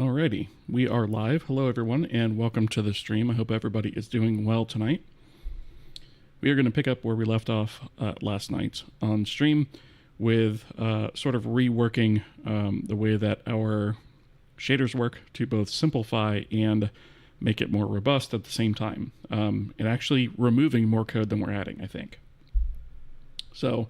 Alrighty, we are live. Hello everyone and welcome to the stream. I hope everybody is doing well tonight. We are going to pick up where we left off last night on stream with sort of reworking the way that our shaders work to both simplify and make it more robust at the same time. And actually removing more code than we're adding, I think. So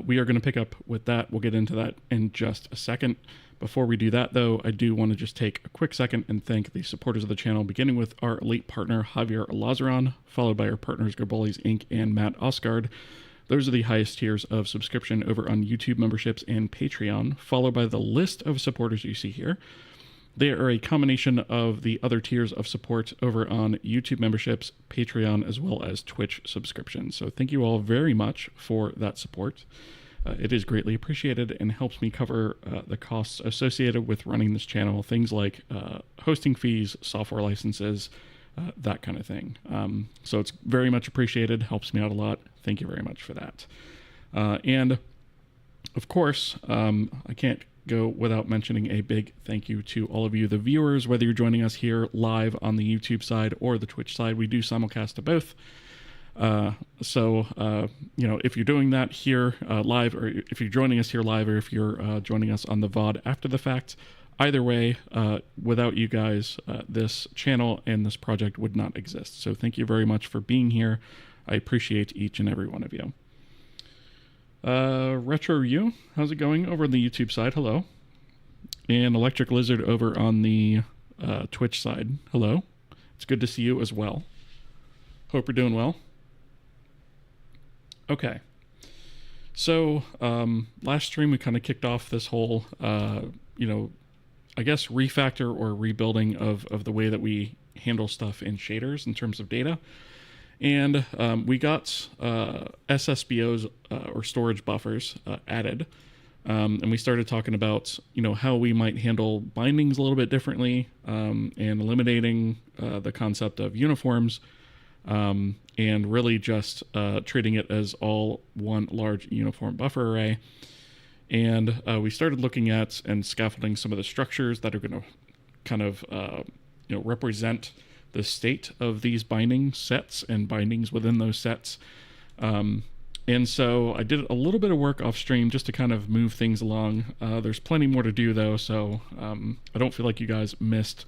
we are going to pick up with that. We'll get into that in just a second. Before we do that, though, I do want to just take a quick second and thank the supporters of the channel, beginning with our elite partner, Javier Lazaron, followed by our partners, Gerbolis Inc. and Matt Osgard. Those are the highest tiers of subscription over on YouTube memberships and Patreon, followed by the list of supporters you see here. They are a combination of the other tiers of support over on YouTube memberships, Patreon, as well as Twitch subscriptions. So thank you all very much for that support. It is greatly appreciated and helps me cover the costs associated with running this channel, things like hosting fees, software licenses, that kind of thing. So it's very much appreciated, helps me out a lot. Thank you very much for that. And of course, I can't go without mentioning a big thank you to all of you, the viewers, whether you're joining us here live on the YouTube side or the Twitch side. We do simulcast to both. You know, if you're doing that here live, or if you're joining us here live, or if you're joining us on the VOD after the fact, either way, without you guys, this channel and this project would not exist. So thank you very much for being here. I appreciate each and every one of you. Retro U, how's it going over on the YouTube side? Hello. And Electric Lizard over on the Twitch side. Hello. It's good to see you as well. Hope you're doing well. Okay, so last stream we kind of kicked off this whole, you know, I guess refactor or rebuilding of the way that we handle stuff in shaders in terms of data. And we got SSBOs or storage buffers added. And we started talking about, you know, how we might handle bindings a little bit differently and eliminating the concept of uniforms. And really just treating it as all one large uniform buffer array. And we started looking at and scaffolding some of the structures that are going to kind of you know, represent the state of these binding sets and bindings within those sets. And so I did a little bit of work off stream just to kind of move things along. There's plenty more to do though, so I don't feel like you guys missed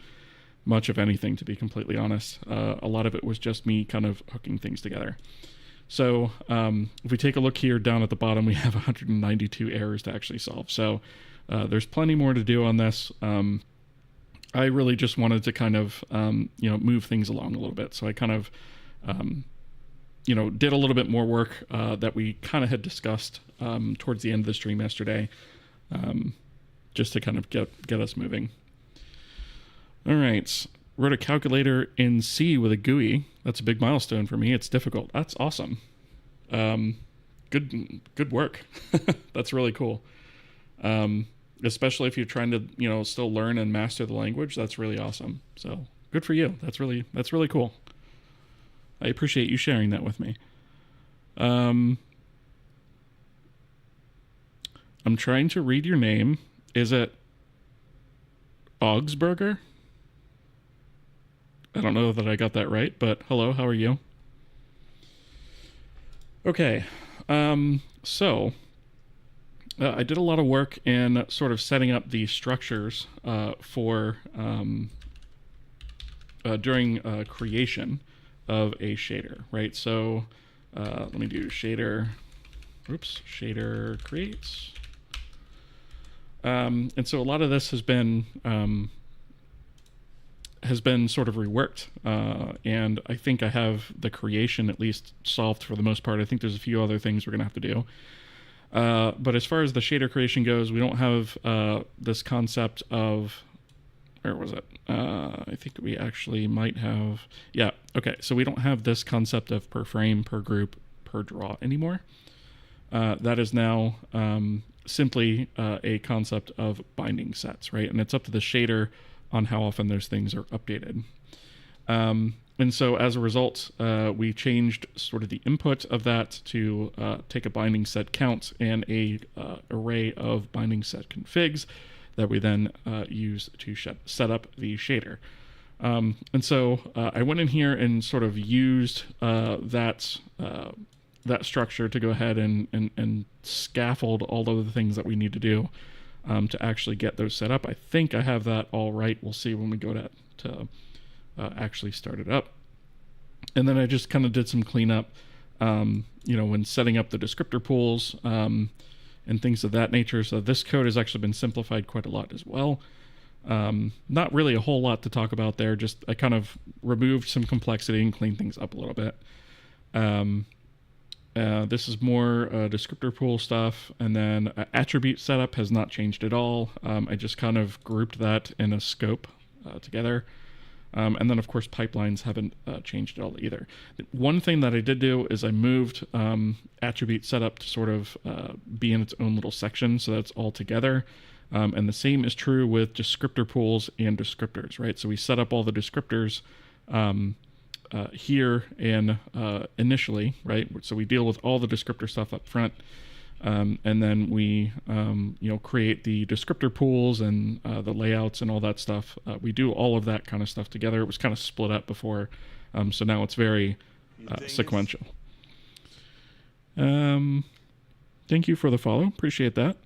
much of anything, to be completely honest. A lot of it was just me kind of hooking things together. So if we take a look here down at the bottom, we have 192 errors to actually solve. So there's plenty more to do on this. I really just wanted to kind of, you know, move things along a little bit. So I kind of, you know, did a little bit more work that we kind of had discussed towards the end of the stream yesterday, just to kind of get us moving. All right, wrote a calculator in C with a GUI. That's a big milestone for me. It's difficult. That's awesome. Good work. That's really cool. Especially if you're trying to, you know, still learn and master the language. That's really awesome. So good for you. That's really cool. I appreciate you sharing that with me. I'm trying to read your name. Is it Augsburger? I don't know that I got that right, but hello, how are you? Okay, so I did a lot of work in sort of setting up the structures for during creation of a shader, right? So let me do shader creates. And so a lot of this has been sort of reworked, and I think I have the creation at least solved for the most part. I think there's a few other things we're gonna have to do. But as far as the shader creation goes, we don't have this concept of, where was it? I think we actually might have, yeah, okay. So we don't have this concept of per frame, per group, per draw anymore. That is now simply a concept of binding sets, right? And it's up to the shader on how often those things are updated. And so as a result, we changed sort of the input of that to take a binding set count and a array of binding set configs that we then use to set up the shader. And so I went in here and sort of used that structure to go ahead and scaffold all of the things that we need to do to actually get those set up. I think I have that all right. We'll see when we go to actually start it up. And then I just kind of did some cleanup, when setting up the descriptor pools and things of that nature. So this code has actually been simplified quite a lot as well. Not really a whole lot to talk about there. Just I kind of removed some complexity and cleaned things up a little bit. This is more descriptor pool stuff, and then attribute setup has not changed at all. I just kind of grouped that in a scope together. And then, of course, pipelines haven't changed at all either. One thing that I did do is I moved attribute setup to sort of be in its own little section, so that's all together. And the same is true with descriptor pools and descriptors, right? So we set up all the descriptors here and initially, right? So we deal with all the descriptor stuff up front. And then we, create the descriptor pools and the layouts and all that stuff. We do all of that kind of stuff together. It was kind of split up before, so now it's very sequential. Thank you for the follow. Appreciate that.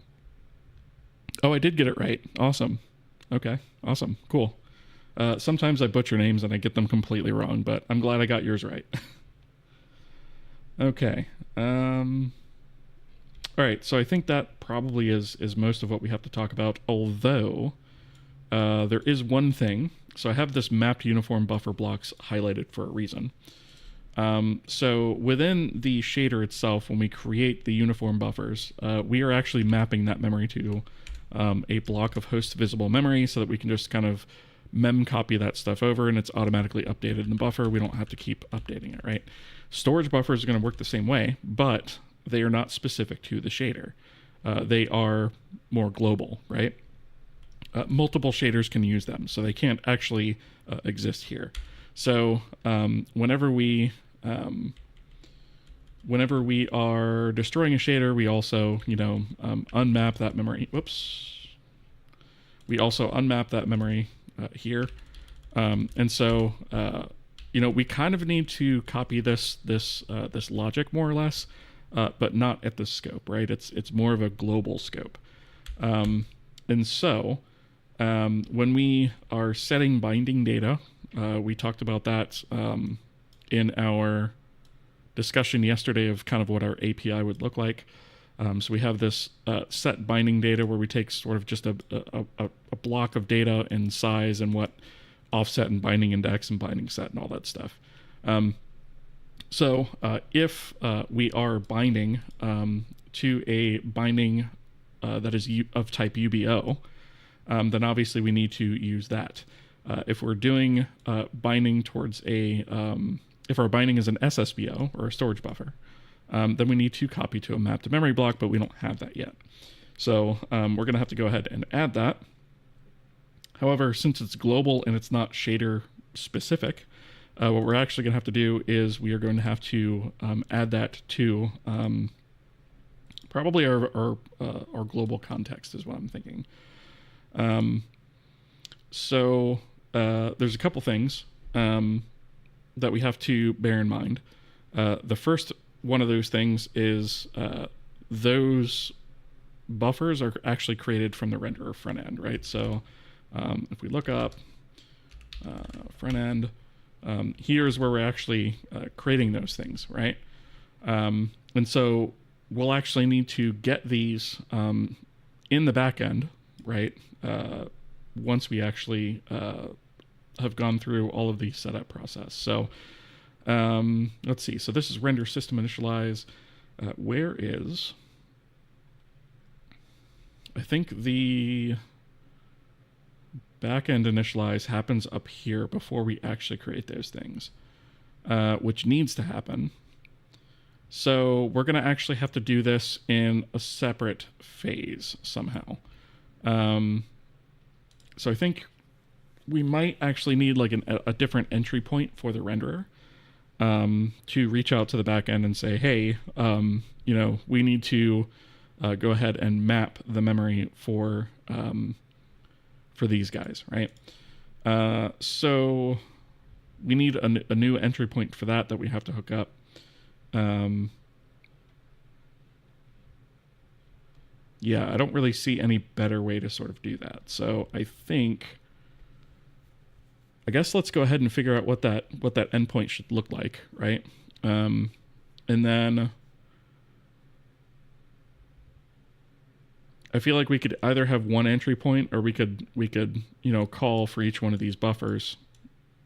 Oh, I did get it right. Awesome. Okay, awesome. Cool. Sometimes I butcher names and I get them completely wrong, but I'm glad I got yours right. Okay. All right, so I think that probably is most of what we have to talk about, although there is one thing. So I have this mapped uniform buffer blocks highlighted for a reason. So within the shader itself, when we create the uniform buffers, we are actually mapping that memory to a block of host visible memory so that we can just kind of mem copy that stuff over and it's automatically updated in the buffer. We don't have to keep updating it, right? Storage buffers are going to work the same way, but they are not specific to the shader. They are more global, right? Multiple shaders can use them, so they can't actually exist here. So whenever we are destroying a shader, we also, unmap that memory. Whoops. We also unmap that memory here. And so, we kind of need to copy this logic more or less. But not at the scope, right? It's more of a global scope. And so when we are setting binding data, we talked about that in our discussion yesterday of kind of what our API would look like. So we have this set binding data where we take sort of just a block of data in size and what offset and binding index and binding set and all that stuff. So if we are binding to a binding that is of type UBO, then obviously we need to use that. If we're doing binding towards if our binding is an SSBO or a storage buffer, then we need to copy to a mapped memory block, but we don't have that yet. So we're going to have to go ahead and add that. However, since it's global and it's not shader specific, what we're actually going to have to do is we are going to have to add that to probably our global context is what I'm thinking. So there's a couple things that we have to bear in mind. The first one of those things is those buffers are actually created from the renderer front end, right? So if we look up front end, here's where we're actually creating those things, right? And so we'll actually need to get these in the back end, right? Once we actually have gone through all of the setup process. So let's see. So this is render system initialize. Where is, I think the backend initialize happens up here before we actually create those things, which needs to happen. So we're going to actually have to do this in a separate phase somehow. So I think we might actually need like a different entry point for the renderer to reach out to the backend and say, hey, we need to go ahead and map the memory for for these guys, right? So we need a new entry point for that we have to hook up. Yeah, I don't really see any better way to sort of do that. So I guess let's go ahead and figure out what that endpoint should look like, right? And then I feel like we could either have one entry point, or we could call for each one of these buffers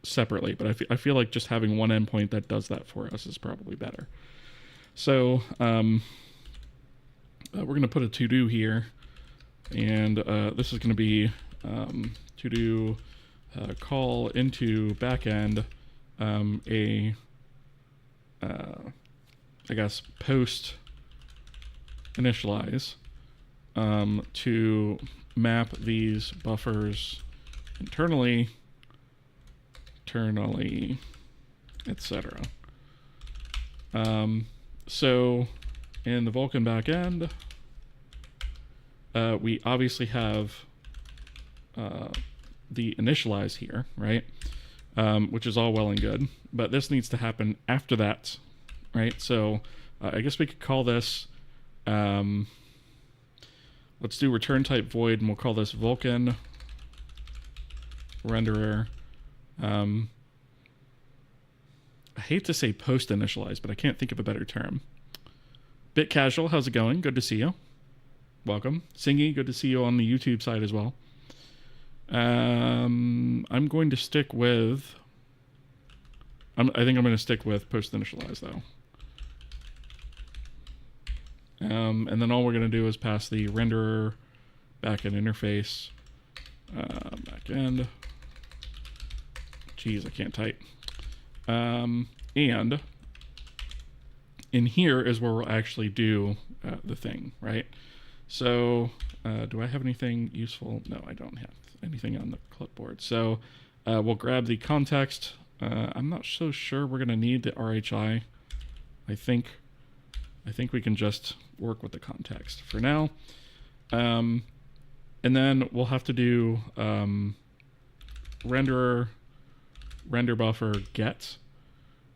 separately. But I feel like just having one endpoint that does that for us is probably better. So we're going to put a to-do here, and this is going to be to-do call into backend I guess post initialize to map these buffers internally, etc. So in the Vulkan backend, we obviously have the initialize here, right? Which is all well and good, but this needs to happen after that, right? So I guess we could call this, let's do return type void, and we'll call this Vulkan renderer. I hate to say post initialize, but I can't think of a better term. Bit Casual, how's it going? Good to see you. Welcome. Singy, good to see you on the YouTube side as well. I'm going to stick with, I think I'm going to stick with post initialize though. And then all we're going to do is pass the renderer backend interface, backend. Geez, I can't type. And in here is where we'll actually do the thing, right? So do I have anything useful? No, I don't have anything on the clipboard. So we'll grab the context. I'm not so sure we're going to need the RHI. I think we can just work with the context for now. And then we'll have to do renderer render buffer get,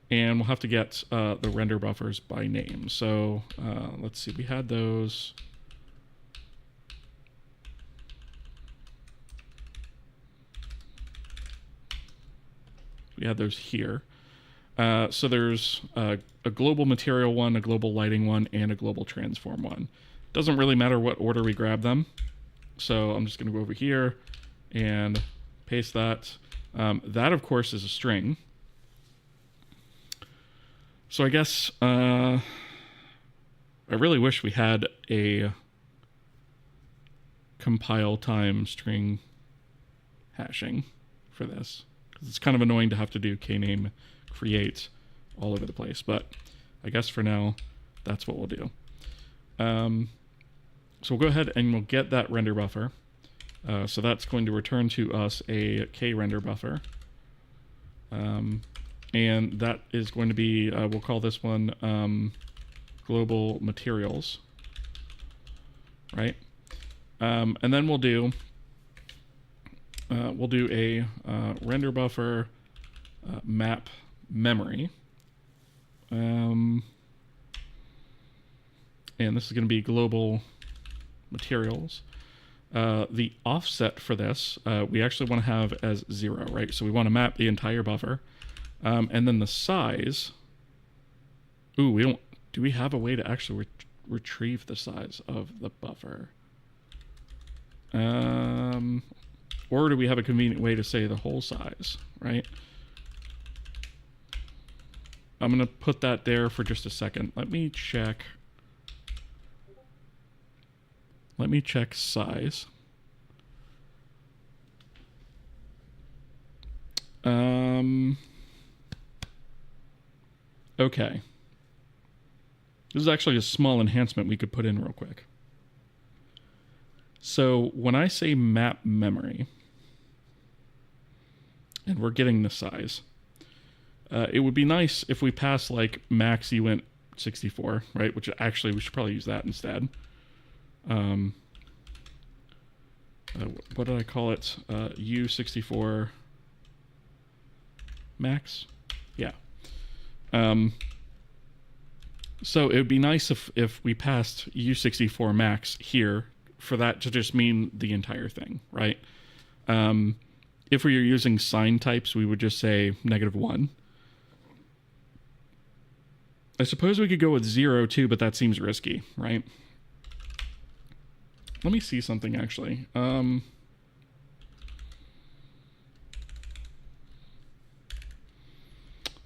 and we'll have to get the render buffers by name. So let's see, we had those. We had those here. So there's a global material one, a global lighting one, and a global transform one. Doesn't really matter what order we grab them. So I'm just going to go over here and paste that. That, of course, is a string. So I guess I really wish we had a compile time string hashing for this. It's kind of annoying to have to do kname create all over the place, but I guess for now, that's what we'll do. So we'll go ahead and we'll get that render buffer. So that's going to return to us a k-render buffer. And that is going to be, we'll call this one global materials, right? And then we'll do a render buffer map memory. And this is going to be global materials. The offset for this, we actually want to have as 0, right? So we want to map the entire buffer. And then the size, do we have a way to actually retrieve the size of the buffer? Or do we have a convenient way to say the whole size, right? I'm going to put that there for just a second. Let me check size. Okay. This is actually a small enhancement we could put in real quick. So when I say map memory, and we're getting the size, it would be nice if we pass like max uint 64, right? Which actually we should probably use that instead. what did I call it? U64 max? Yeah. So it would be nice if we passed U64 max here for that to just mean the entire thing, right? If we were using sign types, we would just say -1. I suppose we could go with 0 too, but that seems risky, right? Let me see something actually.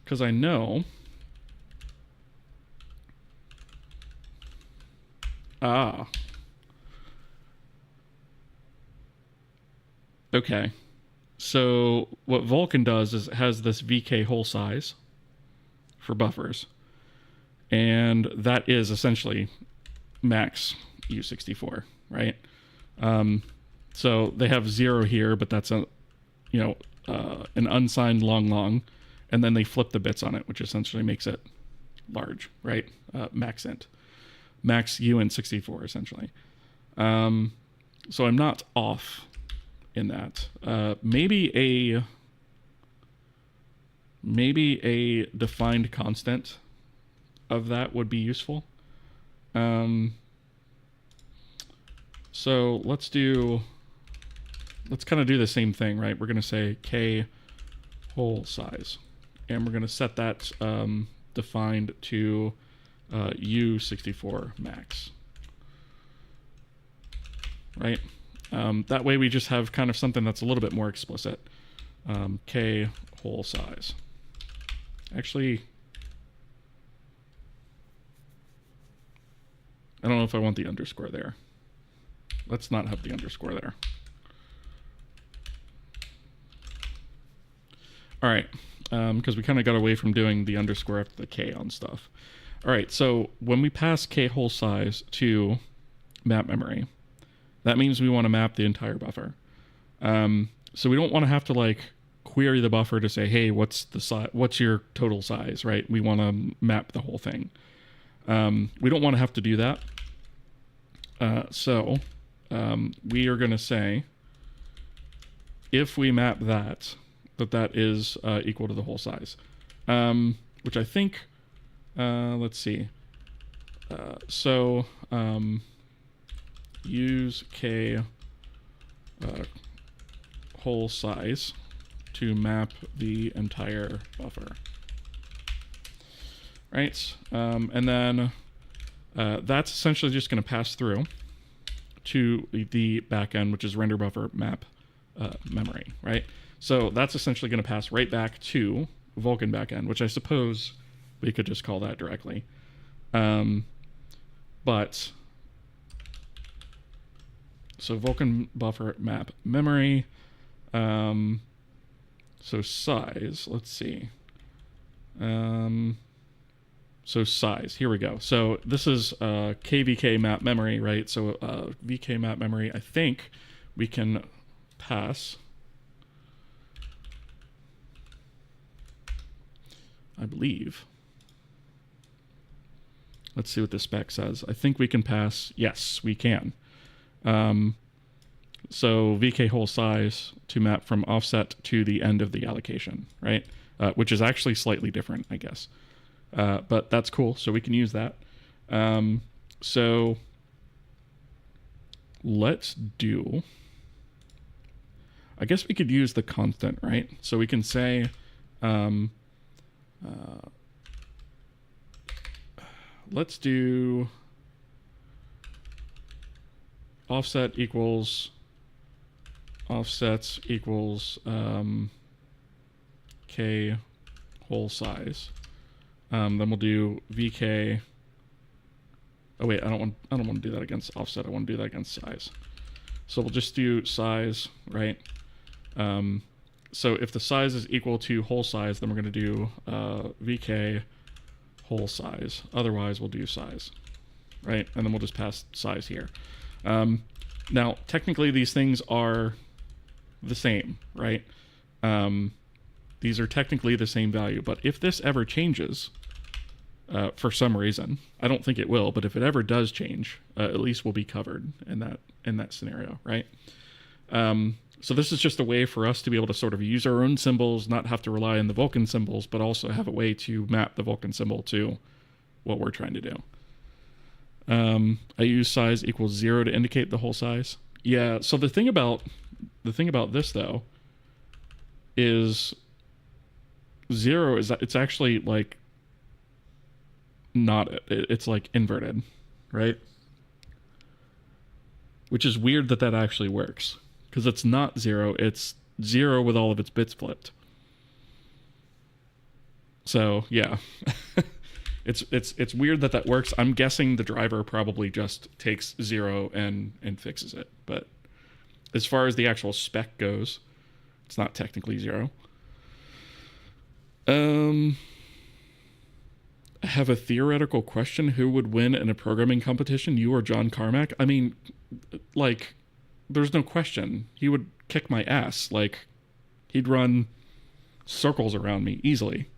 Because I know. Okay. So what Vulkan does is it has this VK hole size for buffers. And that is essentially max U64, right? So they have 0 here, but that's an unsigned long, and then they flip the bits on it, which essentially makes it large, right? Max int. Max UN64, essentially. So I'm not off in that. Maybe a defined constant of that would be useful. So let's kind of do the same thing, right? We're going to say K hole size, and we're going to set that defined to U64 max, right? That way we just have kind of something that's a little bit more explicit. K hole size. Actually, I don't know if I want the underscore there. Let's not have the underscore there. All right, because we kind of got away from doing the underscore after the K on stuff. All right, so when we pass K hole size to map memory, that means we want to map the entire buffer. So we don't want to have to like query the buffer to say, hey, what's your total size, right? We want to map the whole thing. We don't want to have to do that. So we are going to say, if we map that is equal to the whole size, which I think, let's see. So use K whole size to map the entire buffer. Right, and then that's essentially just going to pass through to the backend, which is render buffer map memory, right? So that's essentially going to pass right back to Vulkan backend, which I suppose we could just call that directly. But so Vulkan buffer map memory. So size, let's see. So size, here we go. So this is KVK map memory, right? So VK map memory, I think we can pass, I believe. Let's see what the spec says. I think we can pass, yes, we can. So VK whole size to map from offset to the end of the allocation, right? Which is actually slightly different, I guess. But that's cool, so we can use that. So let's do, I guess we could use the constant, right? So we can say, let's do offsets equals K whole size. Then we'll do VK. Oh wait, I don't want to do that against offset. I want to do that against size. So we'll just do size, right? So if the size is equal to whole size, then we're going to do VK whole size. Otherwise, we'll do size, right? And then we'll just pass size here. Now, technically, these things are the same, right? These are technically the same value, but if this ever changes, for some reason, I don't think it will, but if it ever does change, at least we'll be covered in that scenario, right? So this is just a way for us to be able to sort of use our own symbols, not have to rely on the Vulkan symbols, but also have a way to map the Vulkan symbol to what we're trying to do. I use size equals 0 to indicate the whole size. Yeah, so the thing about this though is 0 is that it's actually like not, it's like inverted, right? Which is weird that actually works, because it's not 0, it's 0 with all of its bits flipped. So yeah. It's weird that works. I'm guessing the driver probably just takes 0 and fixes it. But as far as the actual spec goes, it's not technically 0. I have a theoretical question. Who would win in a programming competition, you or John Carmack? I mean, like, there's no question. He would kick my ass. Like, he'd run circles around me easily.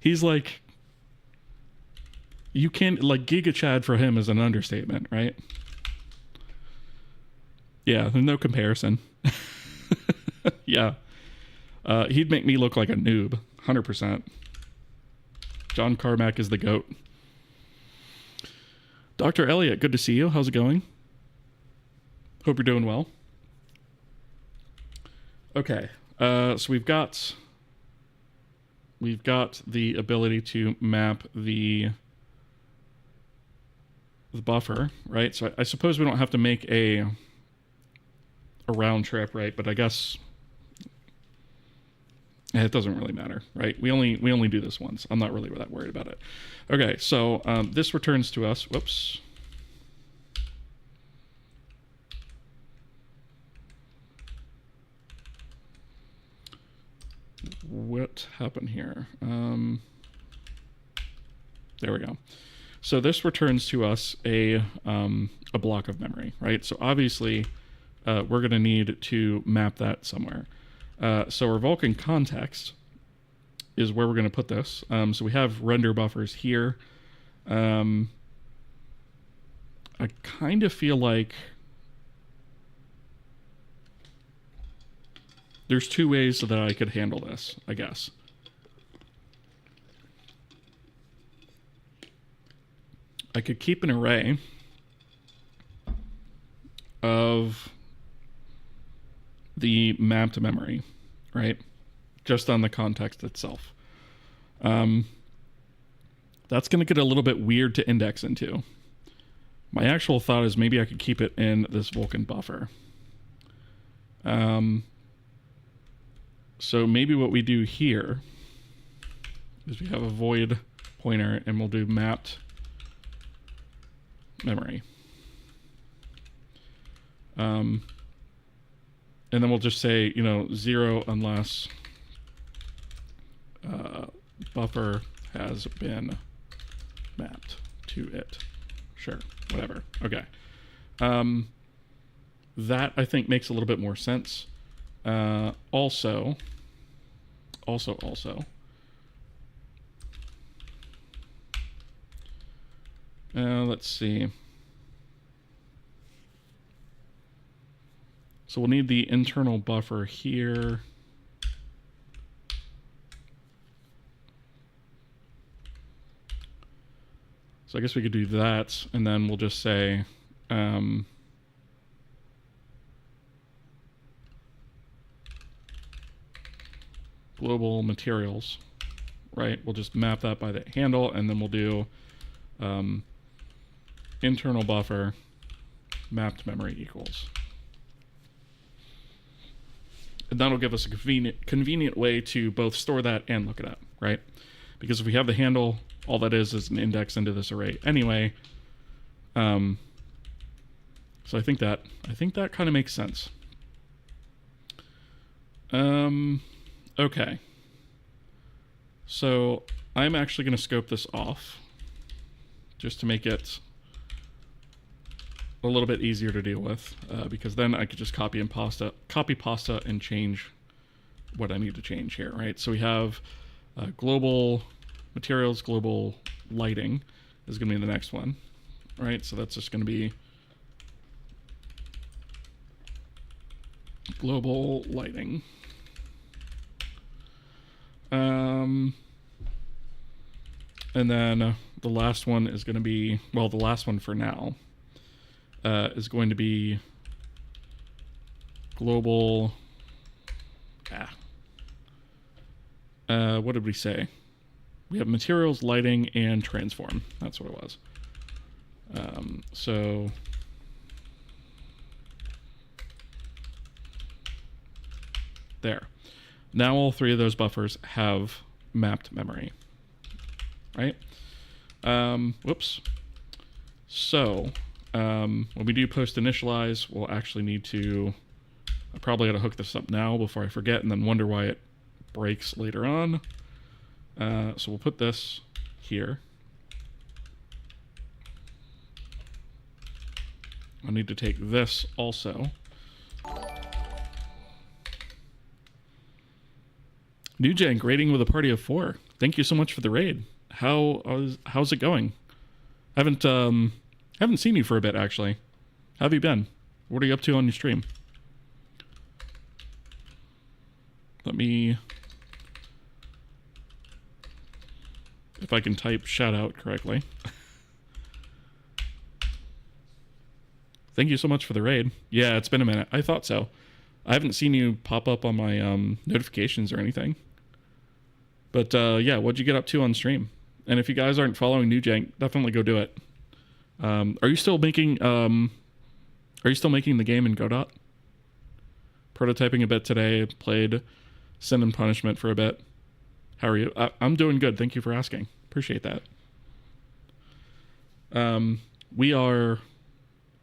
He's like, you can't, like, Giga Chad for him is an understatement, right? Yeah, there's no comparison. Yeah. He'd make me look like a noob, 100%. John Carmack is the GOAT. Dr. Elliott, good to see you. How's it going? Hope you're doing well. Okay, so we've got the ability to map the buffer, right? So I suppose we don't have to make a round trip, right? But I guess it doesn't really matter, right? We only do this once. I'm not really that worried about it. Okay, so this returns to us. Whoops. What happened here? There we go. So this returns to us a block of memory, right? So obviously we're going to need to map that somewhere. So our Vulkan context is where we're going to put this. So we have render buffers here. I kind of feel like there's two ways that I could handle this, I guess. I could keep an array of the mapped memory, right? Just on the context itself. That's going to get a little bit weird to index into. My actual thought is maybe I could keep it in this Vulkan buffer. So maybe what we do here is we have a void pointer and we'll do mapped memory. And then we'll just say, 0 unless buffer has been mapped to it. Sure, whatever. Okay. That I think makes a little bit more sense. Also, let's see. So we'll need the internal buffer here. So I guess we could do that, and then we'll just say global materials, right? We'll just map that by the handle, and then we'll do internal buffer mapped memory equals. And that'll give us a convenient way to both store that and look it up, right? Because if we have the handle, all that is an index into this array anyway. So I think that kind of makes sense. Okay. So I'm actually going to scope this off just to make it a little bit easier to deal with, because then I could just copy pasta and change what I need to change here, right? So we have global materials, global lighting is going to be the next one, right? So that's just going to be global lighting. And then the last one is going to be, well, the last one for now is going to be global. What did we say? We have materials, lighting, and transform. That's what it was. So there. Now all three of those buffers have mapped memory. Right? Whoops. So when we do post initialize, we'll actually need to, I probably got to hook this up now before I forget and then wonder why it breaks later on. So we'll put this here. I'll need to take this also. New Jank raiding with a party of 4. Thank you so much for the raid. How's it going? Haven't seen you for a bit actually. How have you been? What are you up to on your stream? Let me, if I can type shout out correctly. Thank you so much for the raid. Yeah, it's been a minute. I thought so. I haven't seen you pop up on my notifications or anything. But yeah, what'd you get up to on stream? And if you guys aren't following New Jank, definitely go do it. Are you still making the game in Godot? Prototyping a bit today. Played Sin and Punishment for a bit. How are you? I'm doing good. Thank you for asking. Appreciate that. We are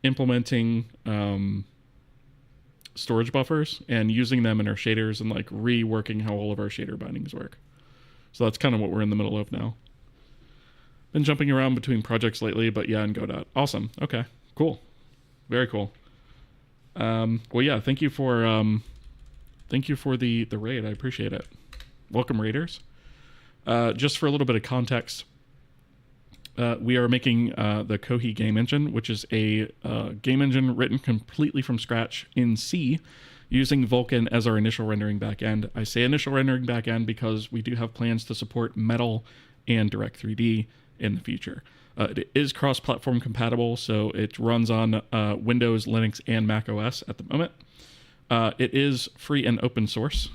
implementing storage buffers and using them in our shaders and like reworking how all of our shader bindings work. So that's kind of what we're in the middle of now. Been jumping around between projects lately, but yeah, in Godot. Awesome. Okay, cool. Very cool. Well, yeah, thank you for the raid. I appreciate it. Welcome, raiders. Just for a little bit of context, we are making the Kohi game engine, which is a game engine written completely from scratch in C, using Vulkan as our initial rendering backend. I say initial rendering backend because we do have plans to support Metal and Direct3D in the future. It is cross-platform compatible, so it runs on Windows, Linux, and Mac OS at the moment. It is free and open source,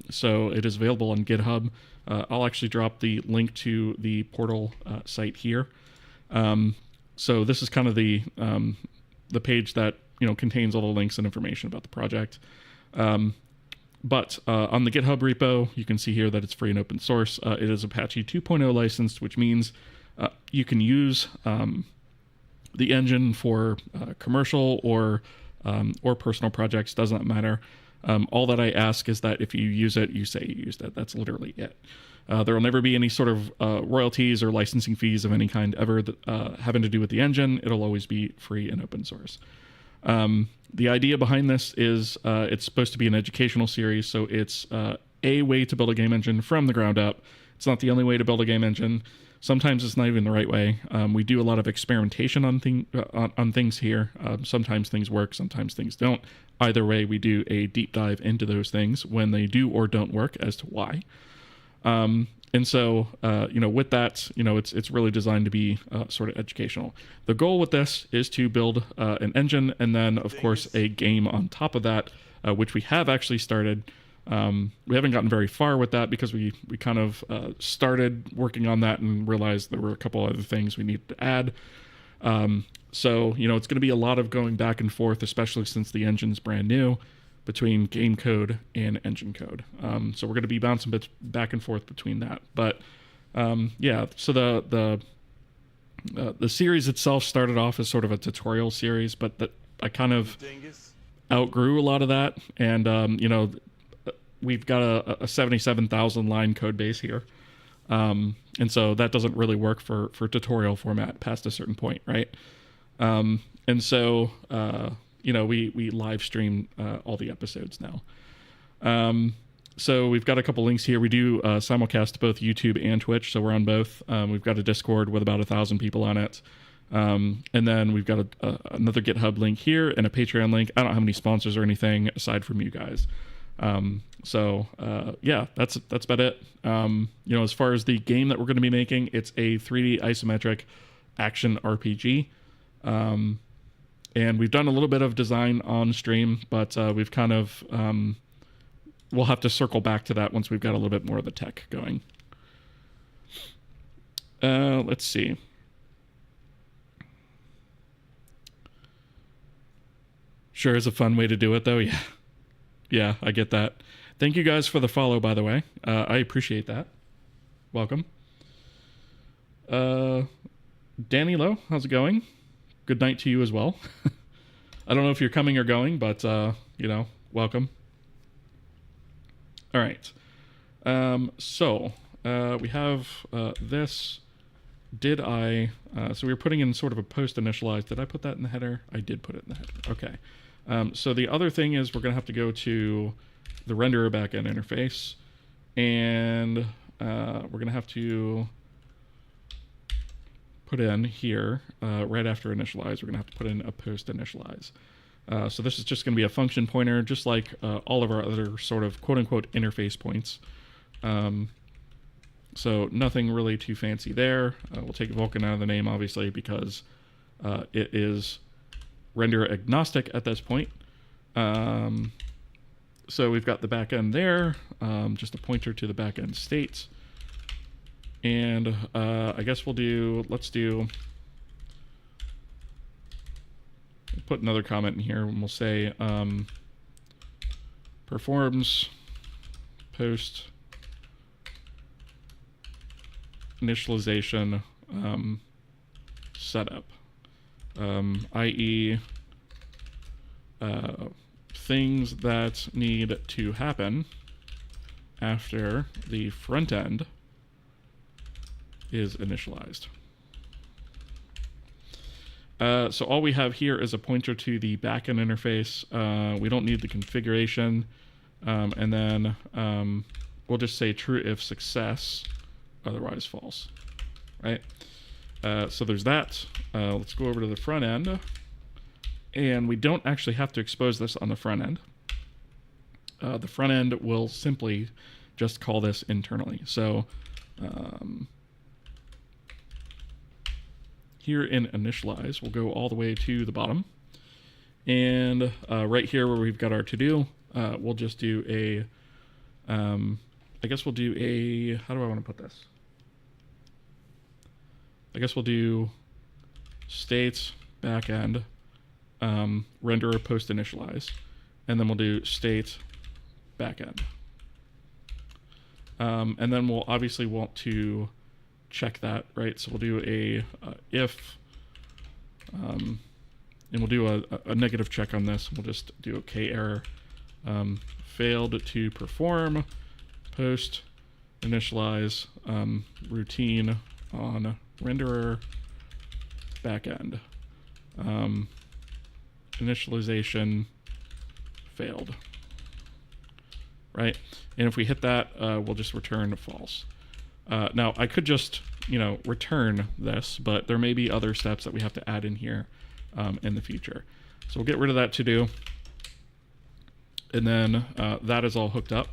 so it is available on GitHub. I'll actually drop the link to the portal site here. So this is kind of the page that contains all the links and information about the project. But on the GitHub repo, you can see here that it's free and open source. It is Apache 2.0 licensed, which means you can use the engine for commercial or personal projects. Does not matter. All that I ask is that if you use it, you say you used it. That's literally it. There will never be any sort of royalties or licensing fees of any kind ever having to do with the engine. It'll always be free and open source. The idea behind this is it's supposed to be an educational series, so it's a way to build a game engine from the ground up. It's not the only way to build a game engine. Sometimes it's not even the right way. We do a lot of experimentation on things here. Sometimes things work, sometimes things don't. Either way, we do a deep dive into those things when they do or don't work as to why. And so, with that, it's really designed to be sort of educational. The goal with this is to build an engine and then, of course, a game on top of that, which we have actually started. We haven't gotten very far with that because we kind of started working on that and realized there were a couple other things we needed to add. So, it's going to be a lot of going back and forth, especially since the engine's brand new, between game code and engine code. So we're going to be bouncing bits back and forth between that. But yeah, so the series itself started off as sort of a tutorial series, but that I kind of outgrew a lot of that. And, we've got a 77,000 line code base here. And so that doesn't really work for tutorial format past a certain point, right? And so, we live stream all the episodes now. So we've got a couple links here. We do simulcast to both YouTube and Twitch, so we're on both. We've got a Discord with about 1,000 people on it. And then we've got another GitHub link here and a Patreon link. I don't have any sponsors or anything aside from you guys. Yeah, that's about it. As far as the game that we're going to be making, it's a 3D isometric action RPG. And we've done a little bit of design on stream, but we've kind of, we'll have to circle back to that once we've got a little bit more of the tech going. Let's see. Sure is a fun way to do it, though. Yeah. Yeah, I get that. Thank you guys for the follow, by the way. I appreciate that. Welcome. Danny Lowe, how's it going? Good night to you as well. I don't know if you're coming or going, but, welcome. All right. We have this. So we were putting in sort of a post initialize. Did I put that in the header? I did put it in the header. Okay. So the other thing is we're going to have to go to the renderer backend interface, and we're going to have to put in here, right after initialize, we're going to have to put in a post initialize. So this is just going to be a function pointer, just like all of our other sort of quote-unquote interface points. So nothing really too fancy there. We'll take Vulkan out of the name, obviously, because it is render agnostic at this point. So we've got the backend there, just a pointer to the backend state. And I guess let's put another comment in here, and we'll say performs post initialization setup, i.e. Things that need to happen after the front end is initialized. So all we have here is a pointer to the backend interface. We don't need the configuration. And then we'll just say true if success, otherwise false, right? So there's that. Let's go over to the front end. And we don't actually have to expose this on the front end. The front end will simply just call this internally. So here in initialize, we'll go all the way to the bottom. And right here where we've got our to-do, we'll just do a, I guess we'll do a, how do I want to put this? I guess we'll do state backend renderer post initialize, and then we'll do state backend. And then we'll obviously want to check that, right? So we'll do a if, and we'll do a negative check on this. We'll just do a k error, failed to perform post initialize routine on renderer backend. Initialization failed, right? And if we hit that, we'll just return false. Now I could just, return this, but there may be other steps that we have to add in here in the future. So we'll get rid of that to do. And then that is all hooked up.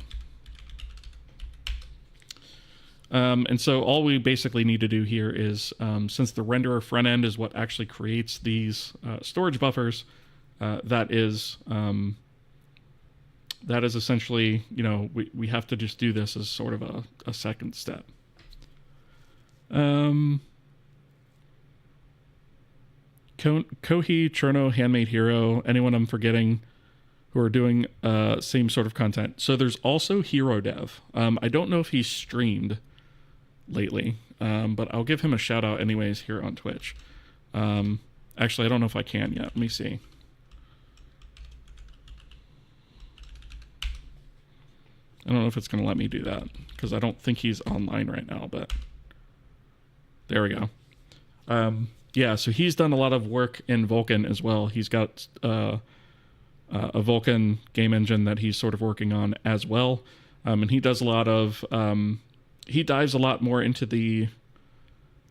And so all we basically need to do here is, since the renderer front end is what actually creates these storage buffers, that is essentially, we have to just do this as sort of a second step. Kohi, Cherno, Handmade Hero, anyone I'm forgetting who are doing same sort of content. So there's also Hero Dev. I don't know if he's streamed lately, but I'll give him a shout out anyways here on Twitch. Actually, I don't know if I can yet. Let me see. I don't know if it's going to let me do that because I don't think he's online right now, but there we go. Yeah, so he's done a lot of work in Vulkan as well. He's got a Vulkan game engine that he's sort of working on as well. And he does a lot of, he dives a lot more into the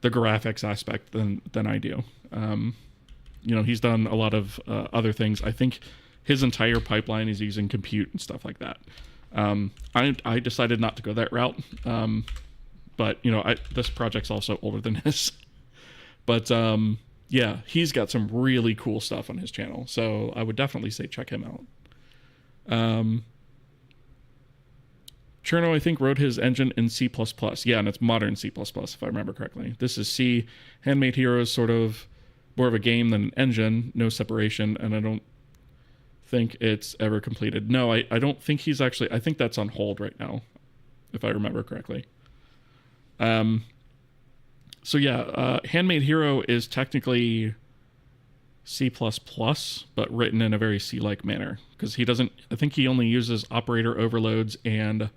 the graphics aspect than I do. You know, he's done a lot of other things. I think his entire pipeline is using compute and stuff like that. I decided not to go that route, but you know, this project's also older than his. But yeah, he's got some really cool stuff on his channel, so I would definitely say check him out. Cherno, I think, wrote his engine in C++. Yeah, and it's modern C++, if I remember correctly. This is C. Handmade Heroes, sort of more of a game than an engine, no separation, and I don't think it's ever completed. No, I don't think he's actually... I think that's on hold right now, if I remember correctly. So yeah, Handmade Hero is technically C++, but written in a very C-like manner, because he doesn't... I think he only uses operator overloads and...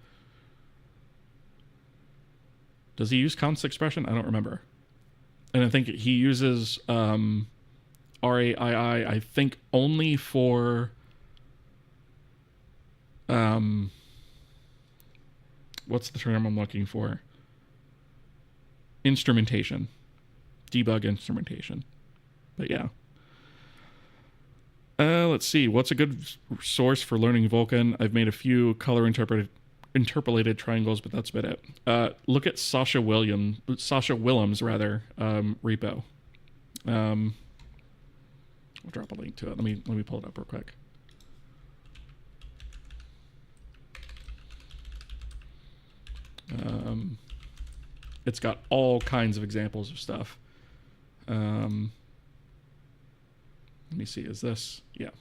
Does he use const expression? I don't remember. And I think he uses RAII, I think, only for... what's the term I'm looking for? Instrumentation. Debug instrumentation. But yeah. Let's see. What's a good source for learning Vulkan? I've made a few color interpolated triangles, but that's about it. Look at Sasha Willems repo. I'll drop a link to it. Let me pull it up real quick. It's got all kinds of examples of stuff. Let me see, is this? Yeah.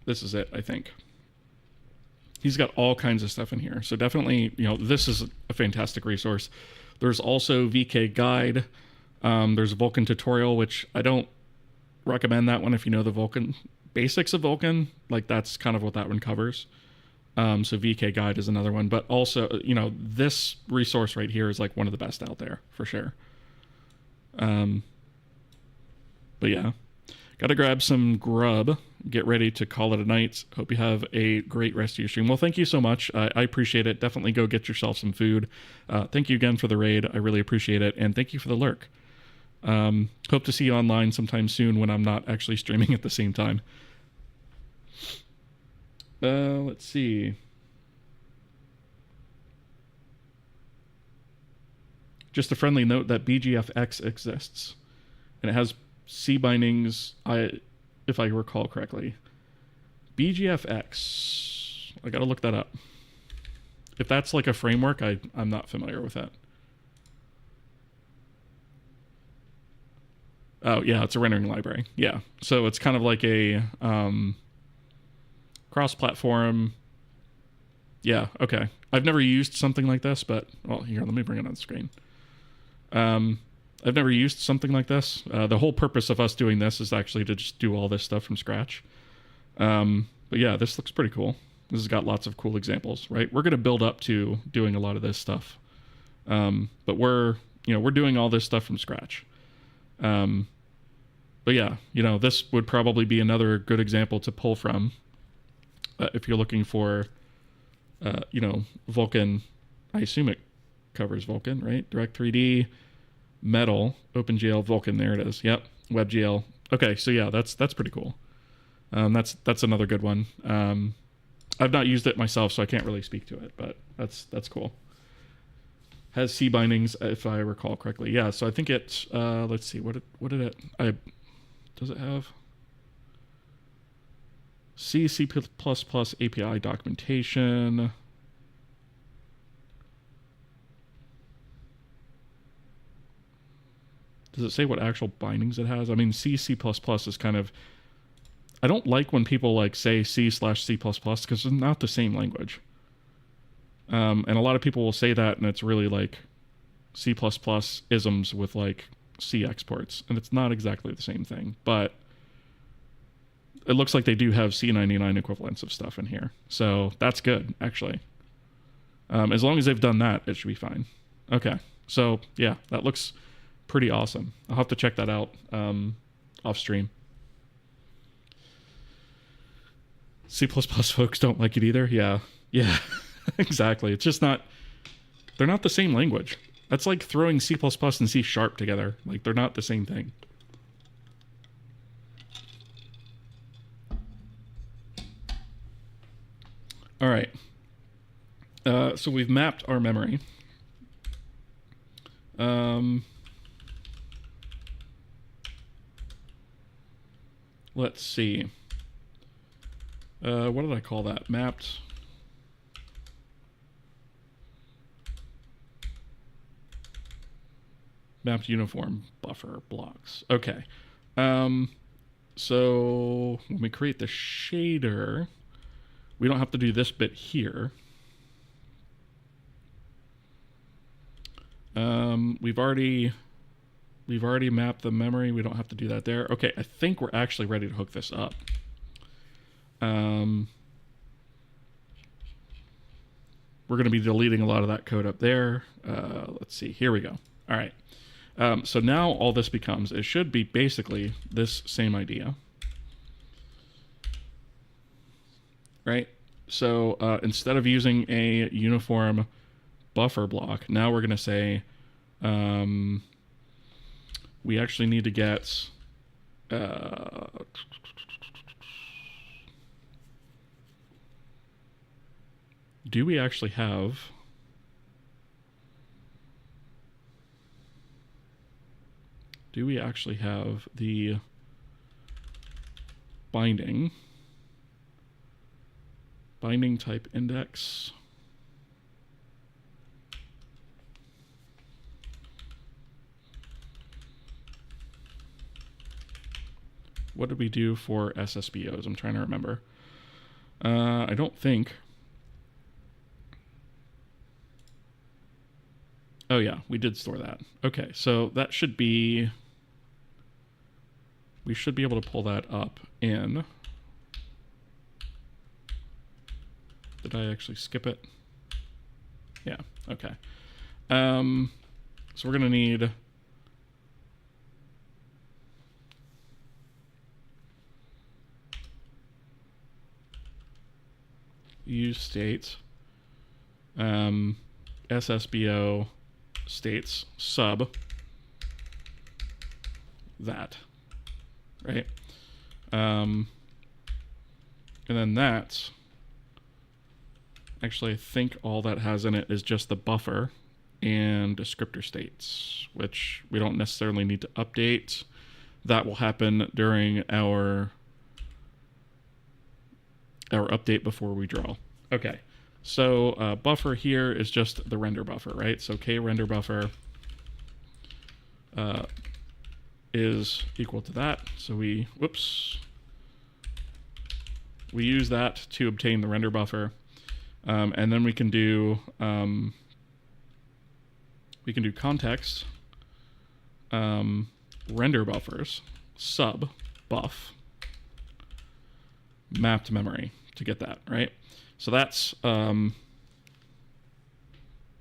This is it, I think. He's got all kinds of stuff in here. So definitely, you know, this is a fantastic resource. There's also VK Guide. There's a Vulkan tutorial, which I don't recommend that one if you know the Vulkan basics of Vulkan. Like, that's kind of what that one covers. So VK Guide is another one. But also, you know, this resource right here is like one of the best out there, for sure. But yeah. Got to grab some grub, get ready to call it a night. Hope you have a great rest of your stream. Well, thank you so much. I appreciate it. Definitely go get yourself some food. Thank you again for the raid. I really appreciate it. And thank you for the lurk. Hope to see you online sometime soon when I'm not actually streaming at the same time. Let's see. Just a friendly note that BGFX exists. And it has C bindings, if I recall correctly. BGFX. I gotta look that up. If that's like a framework, I'm not familiar with that. Oh, yeah, it's a rendering library. Yeah. So it's kind of like a cross-platform. Yeah, okay. I've never used something like this, but... Well, here, let me bring it on screen. I've never used something like this. The whole purpose of us doing this is actually to just do all this stuff from scratch. But yeah, this looks pretty cool. This has got lots of cool examples, right? We're going to build up to doing a lot of this stuff. But we're doing all this stuff from scratch. But yeah, you know, this would probably be another good example to pull from if you're looking for, you know, Vulkan. I assume it covers Vulkan, right? Direct3D, Metal, OpenGL, Vulkan. There it is. Yep, WebGL. Okay, so yeah, that's pretty cool. That's another good one. I've not used it myself, so I can't really speak to it, but that's cool. Has C bindings, if I recall correctly. Yeah, so I think it. Let's see, what did it? Does it have C API documentation? Does it say what actual bindings it has? I mean, C++ is kind of... I don't like when people like say C/C++ because it's not the same language. And a lot of people will say that, and it's really like C++ isms with like C exports, and it's not exactly the same thing, but it looks like they do have C99 equivalents of stuff in here. So that's good, actually. As long as they've done that, it should be fine. Okay, so yeah, that looks pretty awesome. I'll have to check that out off stream. C++ folks don't like it either. Yeah, exactly. It's just not They're not the same language. That's like throwing C++ and C# together. Like, they're not the same thing. All right. So we've mapped our memory. Let's see. What did I call that? Mapped. Mapped uniform buffer blocks. Okay. So when we create the shader, we don't have to do this bit here. We've already mapped the memory. We don't have to do that there. Okay, I think we're actually ready to hook this up. We're going to be deleting a lot of that code up there. Let's see. Here we go. All right. So now all this becomes, it should be basically this same idea. Right? So instead of using a uniform buffer block, now we're going to say we actually need to get do we actually have the binding type index? What did we do for SSBOs? I'm trying to remember. I don't think. Oh yeah, we did store that. Okay, so that should be, we should be able to pull that up in, did I actually skip it? Yeah, okay. So we're gonna need use state, SSBO states sub that, right? And then that, actually I think all that has in it is just the buffer and descriptor states, which we don't necessarily need to update. That will happen during our update before we draw. Okay. So buffer here is just the render buffer, right? So k render buffer is equal to that. So we use that to obtain the render buffer, and then we can do context render buffers sub buff mapped memory to get that, right? So that's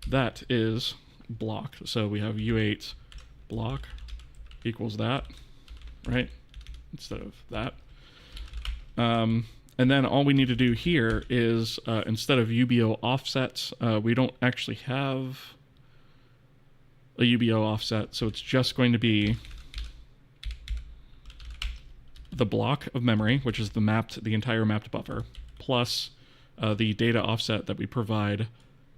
that is block. So we have U8 block equals that, right? Instead of that. And then all we need to do here is instead of UBO offset, we don't actually have a UBO offset, so it's just going to be the block of memory, which is the entire mapped buffer, plus the data offset that we provide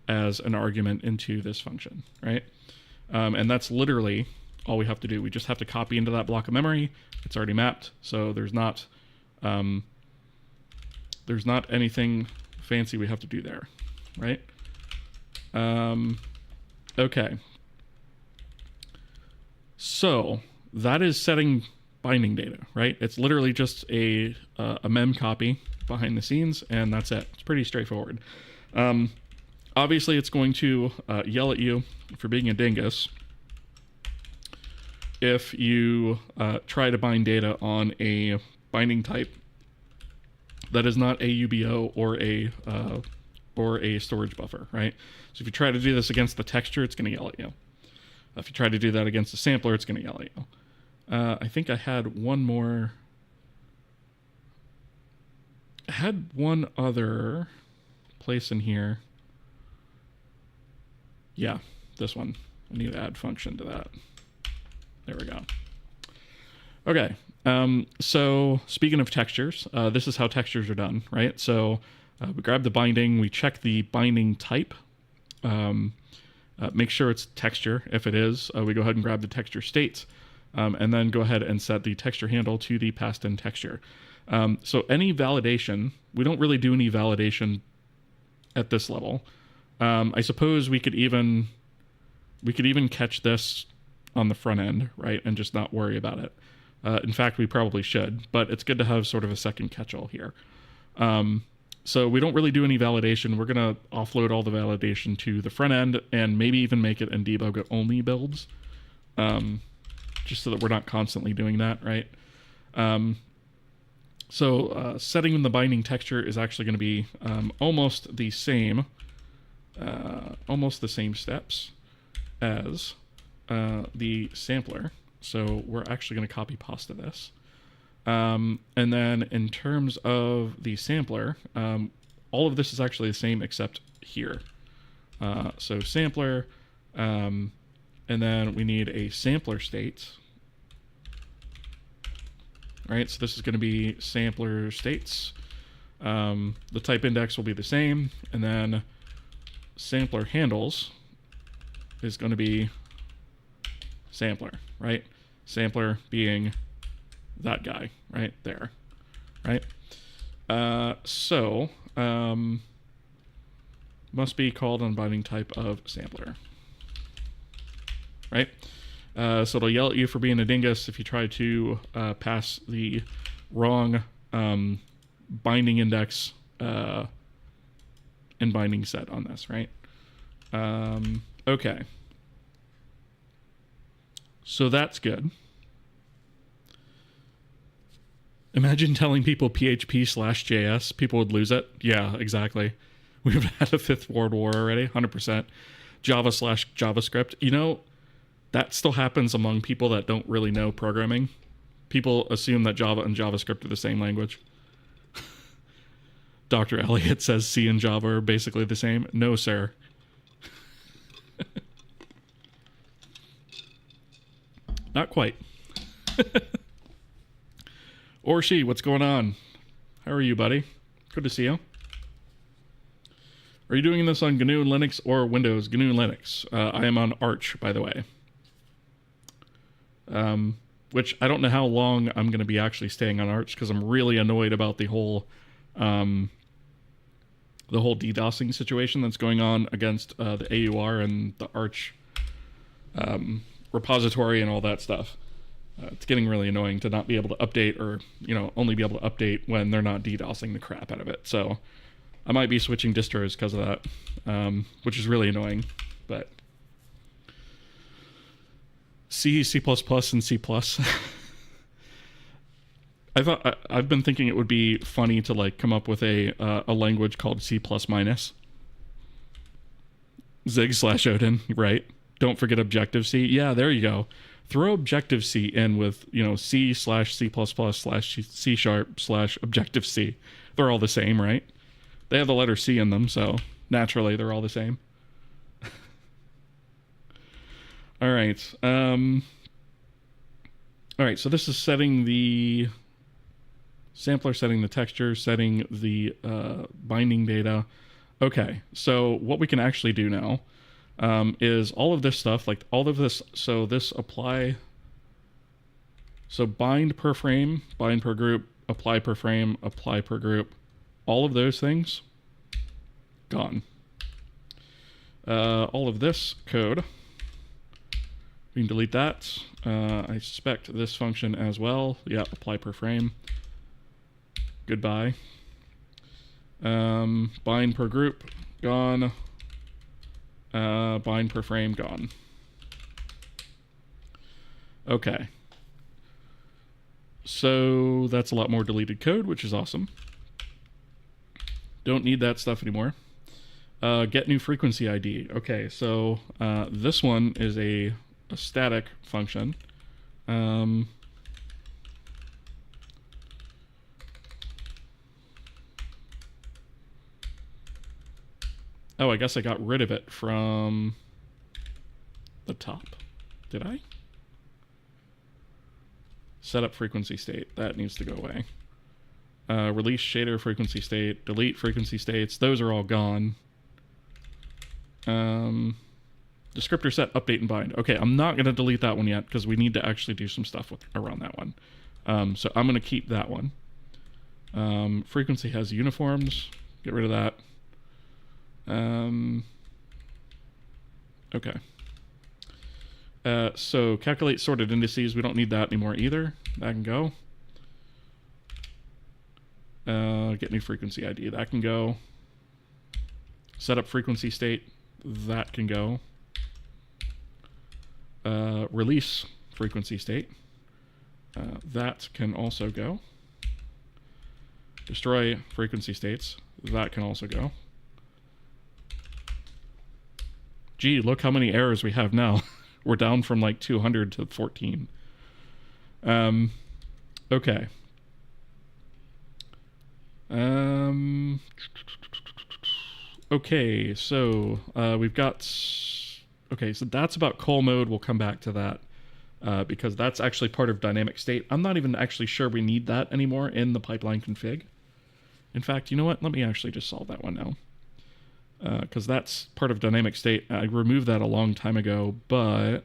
as an argument into this function, right? And that's literally all we have to do. We just have to copy into that block of memory. It's already mapped, so there's not anything fancy we have to do there, right? Okay. So that is setting binding data, right? It's literally just a mem copy behind the scenes, and that's it. It's pretty straightforward. Obviously, it's going to yell at you for being a dingus if you try to bind data on a binding type that is not a UBO or a storage buffer, right? So if you try to do this against the texture, it's going to yell at you. If you try to do that against the sampler, it's going to yell at you. I think I had one more. I had one other place in here. Yeah, this one. I need to add function to that. There we go. Okay. So speaking of textures, this is how textures are done, right? So we grab the binding, we check the binding type, make sure it's texture. If it is, we go ahead and grab the texture states, and then go ahead and set the texture handle to the passed in texture. So any validation, we don't really do any validation at this level. I suppose we could even catch this on the front end, right, and just not worry about it. In fact, we probably should, but it's good to have sort of a second catch-all here. So we don't really do any validation. We're going to offload all the validation to the front end and maybe even make it in debug only builds, just so that we're not constantly doing that, right? Setting the binding texture is actually going to be almost the same steps as the sampler. So we're actually going to copy pasta this. And then in terms of the sampler, all of this is actually the same except here. So sampler, and then we need a sampler state. Right, so this is going to be sampler states. The type index will be the same, and then sampler handles is going to be sampler, right? Sampler being that guy right there, right? Must be called on binding type of sampler, right? So it'll yell at you for being a dingus if you try to pass the wrong binding index and binding set on this, right? Okay. So that's good. Imagine telling people PHP/JS, people would lose it. Yeah, exactly. We've had a fifth world war already, 100%. Java/JavaScript. You know, that still happens among people that don't really know programming. People assume that Java and JavaScript are the same language. Dr. Elliott says C and Java are basically the same. No, sir. Not quite. Or she, what's going on? How are you, buddy? Good to see you. Are you doing this on GNU Linux or Windows? GNU Linux. I am on Arch, by the way. Which I don't know how long I'm going to be actually staying on Arch because I'm really annoyed about the whole DDoSing situation that's going on against the AUR and the Arch repository and all that stuff. It's getting really annoying to not be able to update, or only be able to update when they're not DDoSing the crap out of it. So I might be switching distros because of that, which is really annoying. But C, C++, and C+. I've been thinking it would be funny to come up with a language called C++. Zig/Odin, right? Don't forget Objective-C. Yeah, there you go. Throw Objective-C in with, C/C++/C#/Objective-C. They're all the same, right? They have the letter C in them, so naturally they're all the same. All right. All right, so this is setting the sampler, setting the texture, setting the binding data. Okay, so what we can actually do now is all of this stuff, all of this. So this bind per frame, bind per group, apply per frame, apply per group, all of those things, gone. All of this code, we can delete that. I suspect this function as well. Yeah, apply per frame. Goodbye. Bind per group, gone. Bind per frame, gone. Okay. So that's a lot more deleted code, which is awesome. Don't need that stuff anymore. Get new frequency ID. Okay, so this one is a static function. Oh, I guess I got rid of it from the top. Did I? Set up frequency state. That needs to go away. Release shader frequency state. Delete frequency states. Those are all gone. Descriptor set, update, and bind. Okay, I'm not going to delete that one yet because we need to actually do some stuff around that one. So I'm going to keep that one. Frequency has uniforms. Get rid of that. Okay. So calculate sorted indices. We don't need that anymore either. That can go. Get new frequency ID. That can go. Set up frequency state. That can go. Release frequency state. That can also go. Destroy frequency states. That can also go. Gee, look how many errors we have now. We're down from like 200 to 14. Okay. Okay, so we've got... Okay, so that's about call mode. We'll come back to that because that's actually part of dynamic state. I'm not even actually sure we need that anymore in the pipeline config. In fact, you know what? Let me actually just solve that one now. Because that's part of dynamic state. I removed that a long time ago, but...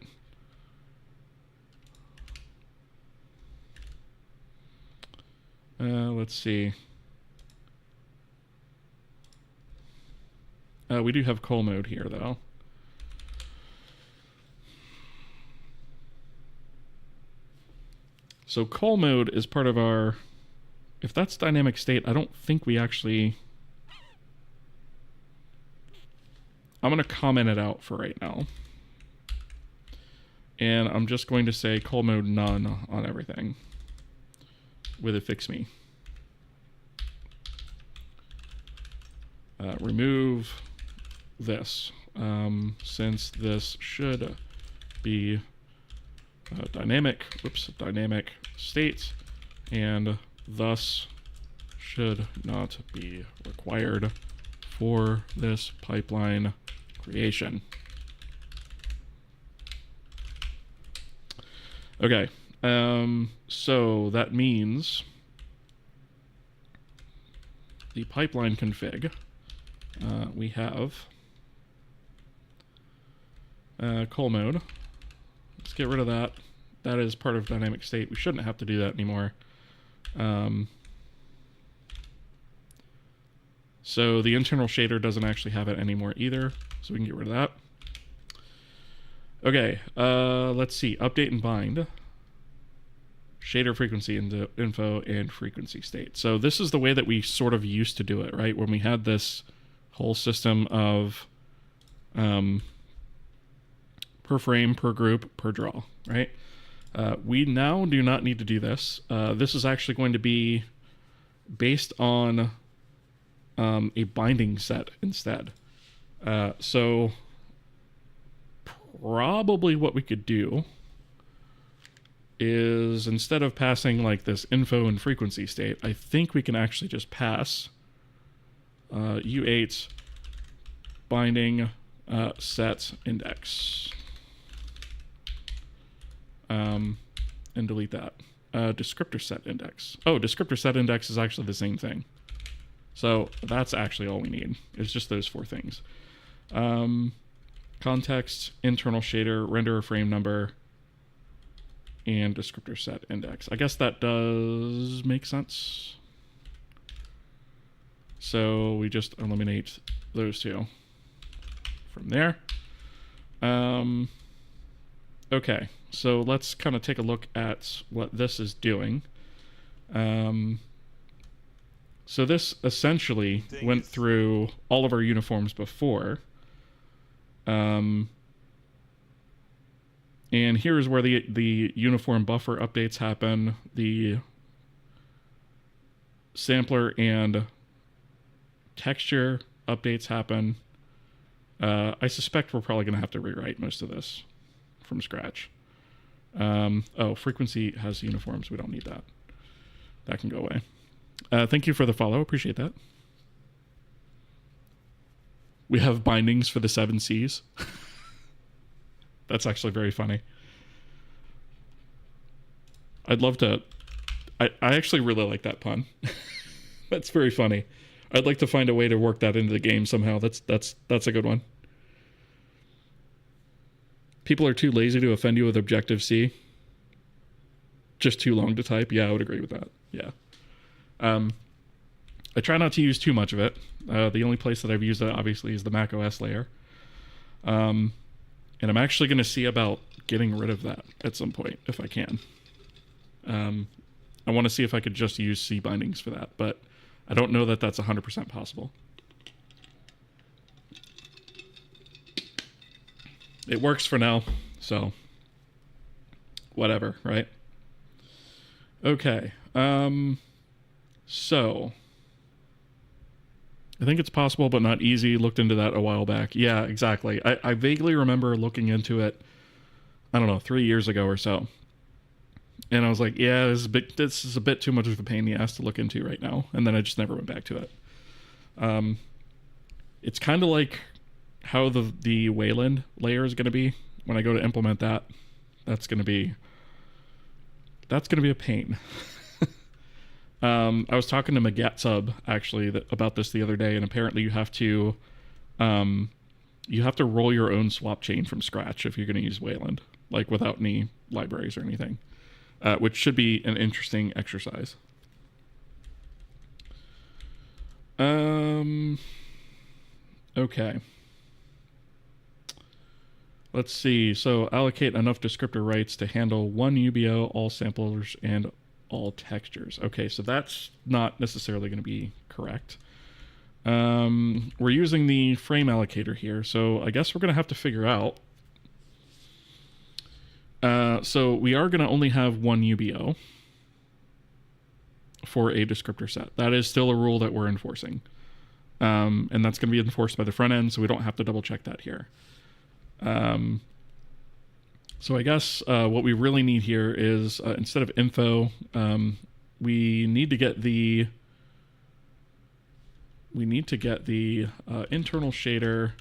let's see. We do have call mode here, though. So call mode is part of our... If that's dynamic state, I don't think we actually... I'm going to comment it out for right now. And I'm just going to say call mode none on everything with a fix me. Remove this, since this should be dynamic state, and thus should not be required for this pipeline creation. Okay, so that means the pipeline config, we have call mode. Let's get rid of that. That is part of dynamic state. We shouldn't have to do that anymore. So the internal shader doesn't actually have it anymore either, so we can get rid of that. Okay, let's see. Update and bind. Shader frequency into info and frequency state. So this is the way that we sort of used to do it, right? When we had this whole system of per frame, per group, per draw, right? We now do not need to do this. This is actually going to be based on a binding set instead. So probably what we could do is, instead of passing like this info and frequency state, I think we can actually just pass U8 binding set index and delete that. Descriptor set index. Oh, descriptor set index is actually the same thing. So that's actually all we need. It's just those four things. Context, internal shader, render frame number, and descriptor set index. I guess that does make sense. So we just eliminate those two from there. Okay, so let's kind of take a look at what this is doing. So this essentially went through all of our uniforms before. And here's where the uniform buffer updates happen. The sampler and texture updates happen. I suspect we're probably going to have to rewrite most of this from scratch. Oh, frequency has uniforms. We don't need that. That can go away. Thank you for the follow. Appreciate that. We have bindings for the 7 Cs. That's actually very funny. I'd love to. I actually really like that pun. That's very funny. I'd like to find a way to work that into the game somehow. That's a good one. People are too lazy to offend you with Objective-C. Just too long to type. Yeah, I would agree with that. Yeah. I try not to use too much of it. The only place that I've used it, obviously, is the Mac OS layer. And I'm actually going to see about getting rid of that at some point, if I can. I want to see if I could just use C bindings for that, but I don't know that that's 100% possible. It works for now, so whatever, right? Okay. So I think it's possible, but not easy. Looked into that a while back. Yeah, exactly. I vaguely remember looking into it, I don't know, 3 years ago or so. And I was like, yeah, this is a bit too much of a pain in the ass to look into right now. And then I just never went back to it. It's kind of like how the Wayland layer is going to be. When I go to implement that, that's going to be a pain. I was talking to Magatsub actually about this the other day, and apparently you have to roll your own swap chain from scratch if you're going to use Wayland, like without any libraries or anything, which should be an interesting exercise. Okay. Let's see. So allocate enough descriptor rights to handle one UBO, all samplers, and all textures. Okay, so that's not necessarily going to be correct. We're using the frame allocator here, so I guess we're going to have to figure out. So we are going to only have one UBO for a descriptor set. That is still a rule that we're enforcing. And that's going to be enforced by the front end, so we don't have to double check that here. So I guess what we really need here is instead of info, we need to get the internal shader.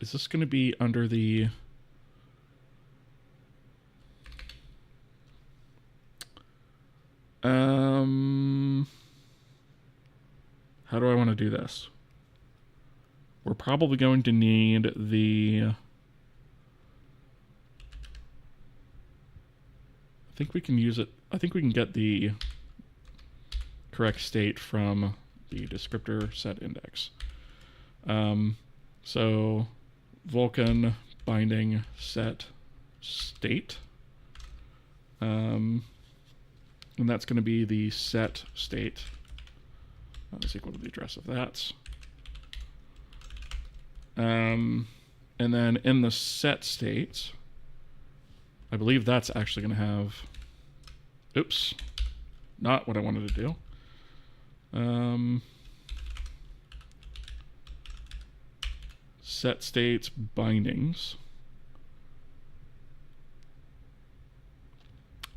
Is this going to be under the how do I want to do this? We're probably going to need the... I think we can use it. I think we can get the correct state from the descriptor set index. So Vulkan binding set state. And that's going to be the set state. That is equal to the address of that. And then in the set state, I believe that's actually going to have, oops, not what I wanted to do. Set states bindings.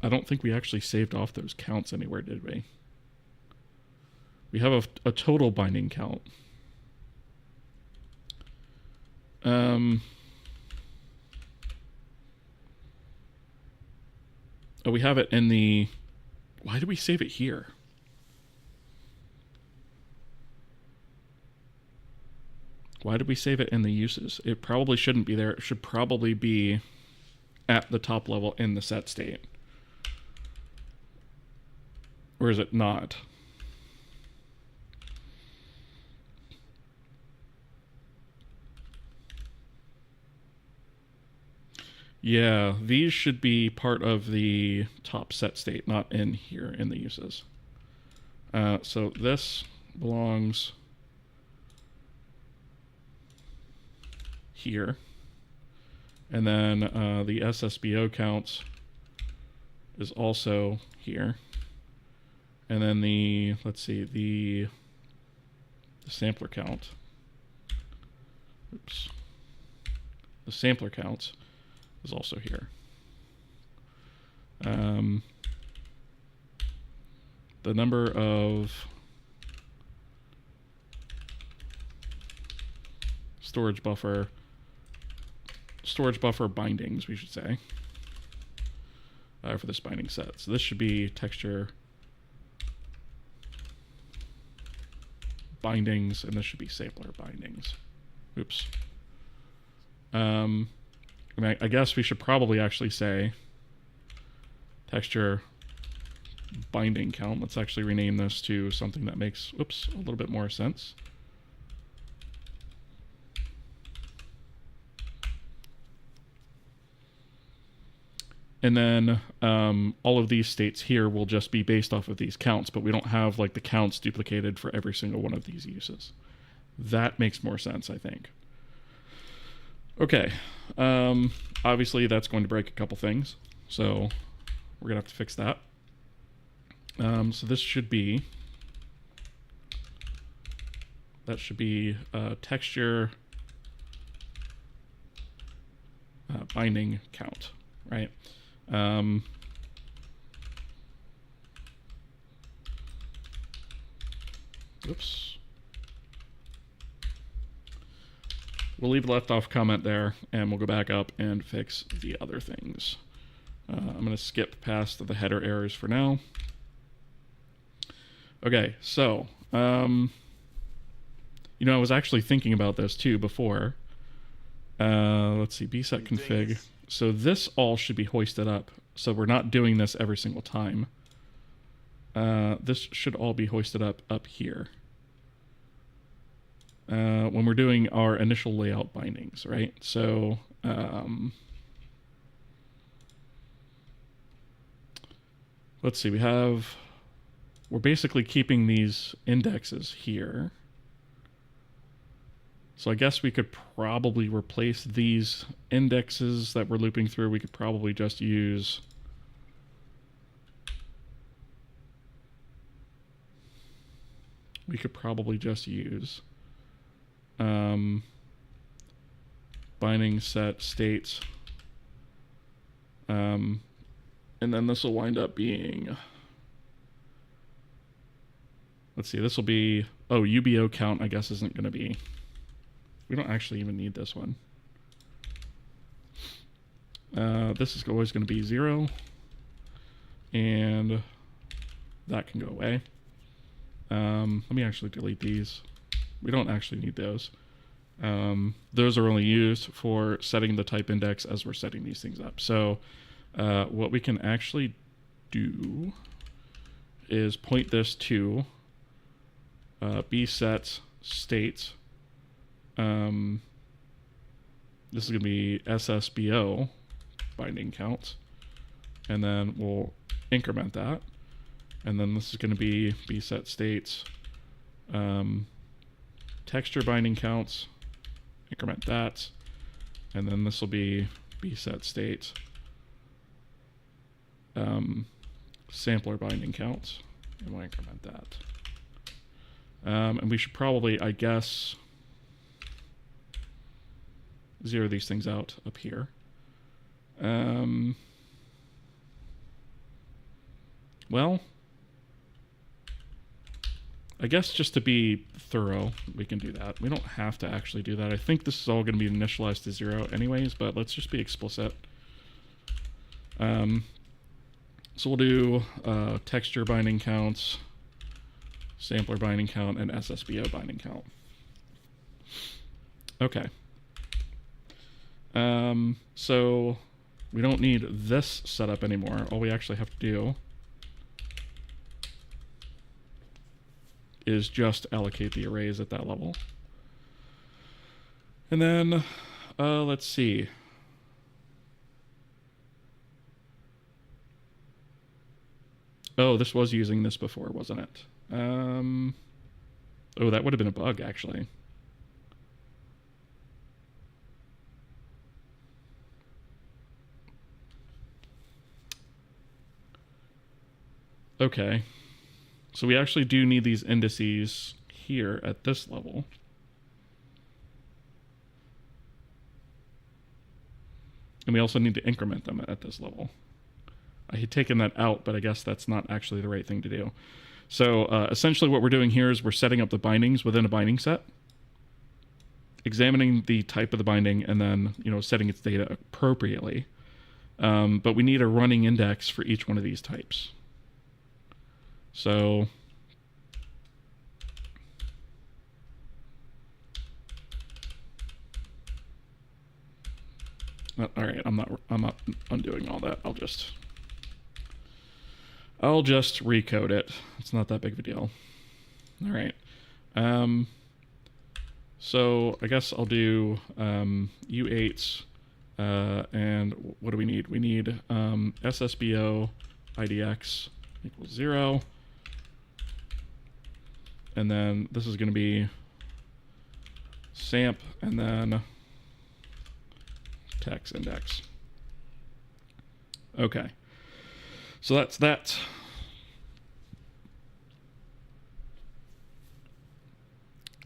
I don't think we actually saved off those counts anywhere, did we? We have a total binding count. Oh, we have it in the... Why did we save it here? Why did we save it in the uses? It probably shouldn't be there. It should probably be at the top level in the set state. Or is it not? Yeah, these should be part of the top set state, not in here in the uses. So this belongs here. And then the SSBO counts is also here. And then the, let's see, the sampler count. Oops. The sampler counts is also here. The number of storage buffer bindings, we should say, for this binding set. So this should be texture bindings, and this should be sampler bindings. Oops. I guess we should probably actually say texture binding count. Let's actually rename this to something that makes, oops, a little bit more sense. And then all of these states here will just be based off of these counts, but we don't have like the counts duplicated for every single one of these uses. That makes more sense, I think. Okay, obviously that's going to break a couple things, so we're gonna have to fix that. So this should be, texture binding count, right? Oops. We'll leave the left off comment there, and we'll go back up and fix the other things. I'm going to skip past the header errors for now. Okay, so, I was actually thinking about this too before. Let's see, bset config. So this all should be hoisted up. So we're not doing this every single time. This should all be hoisted up here. When we're doing our initial layout bindings, right? So, let's see, we're basically keeping these indexes here. So I guess we could probably replace these indexes that we're looping through. We could probably just use binding set states, and then this will wind up being, let's see, this will be, UBO count I guess isn't going to be, we don't actually even need this one. This is always going to be 0, and that can go away. Let me actually delete these. We don't actually need those. Those are only used for setting the type index as we're setting these things up. So what we can actually do is point this to bset state. This is going to be SSBO binding count, and then we'll increment that, and then this is going to be bset states texture binding counts, increment that, and then this will be bset state sampler binding counts, and we'll increment that. And we should probably, I guess, zero these things out up here. Well, I guess just to be thorough, we can do that. We don't have to actually do that. I think this is all going to be initialized to 0 anyways, but let's just be explicit. So we'll do texture binding counts, sampler binding count, and SSBO binding count. Okay. So we don't need this setup anymore. All we actually have to do is just allocate the arrays at that level. And then, let's see. Oh, this was using this before, wasn't it? Oh, that would have been a bug, actually. Okay. So we actually do need these indices here at this level. And we also need to increment them at this level. I had taken that out, but I guess that's not actually the right thing to do. So essentially what we're doing here is we're setting up the bindings within a binding set. examining the type of the binding, and then, setting its data appropriately. But we need a running index for each one of these types. So all right, I'm not undoing all that. I'll just recode it. It's not that big of a deal. All right. So I guess I'll do U8, and what do we need? We need SSBO IDX equals 0. And then this is going to be SAMP and then text index. Okay. So that's that.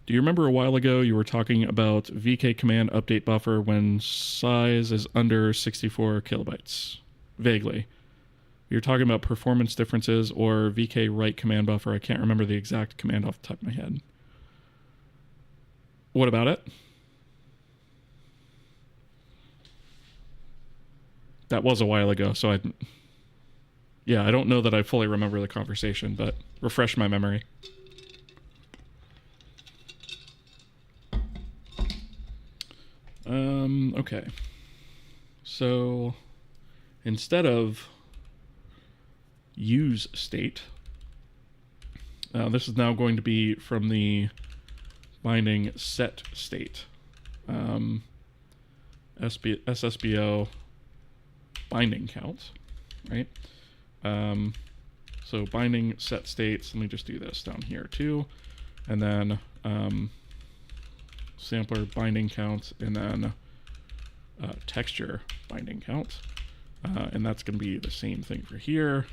Do you remember a while ago you were talking about VK command update buffer when size is under 64 kilobytes? Vaguely. You're talking about performance differences or VK write command buffer. I can't remember the exact command off the top of my head. What about it? That was a while ago, so I don't know that I fully remember the conversation, but refresh my memory. Okay. So instead of use state, this is now going to be from the binding set state. SSBO binding count, right? So binding set states, let me just do this down here too. And then sampler binding count, and then texture binding count. And that's going to be the same thing for here.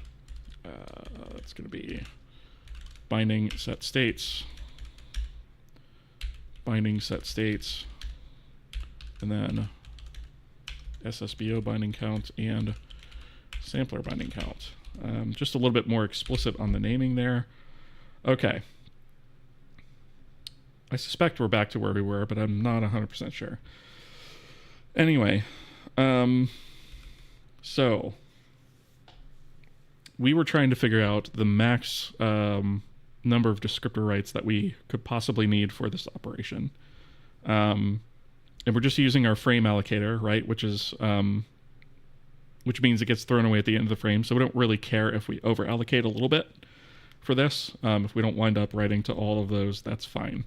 It's going to be binding set states, binding set states, and then SSBO binding count and sampler binding count. Just a little bit more explicit on the naming there. Okay. I suspect we're back to where we were, but I'm not 100% sure. Anyway, so we were trying to figure out the max number of descriptor writes that we could possibly need for this operation. And we're just using our frame allocator, right? Which means it gets thrown away at the end of the frame. So we don't really care if we over allocate a little bit for this. If we don't wind up writing to all of those, that's fine.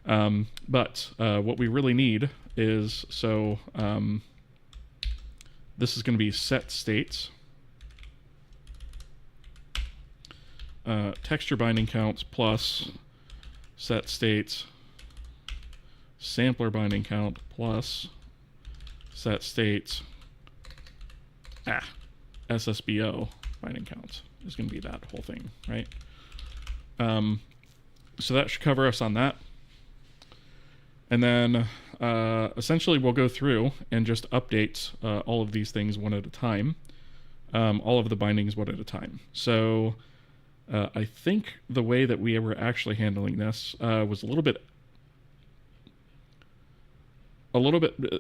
But what we really need is, this is going to be set states, texture binding counts plus set states, sampler binding count plus set states, SSBO binding counts is going to be that whole thing, right? So that should cover us on that. And then essentially we'll go through and just update all of these things one at a time, all of the bindings one at a time. So I think the way that we were actually handling this was a little bit,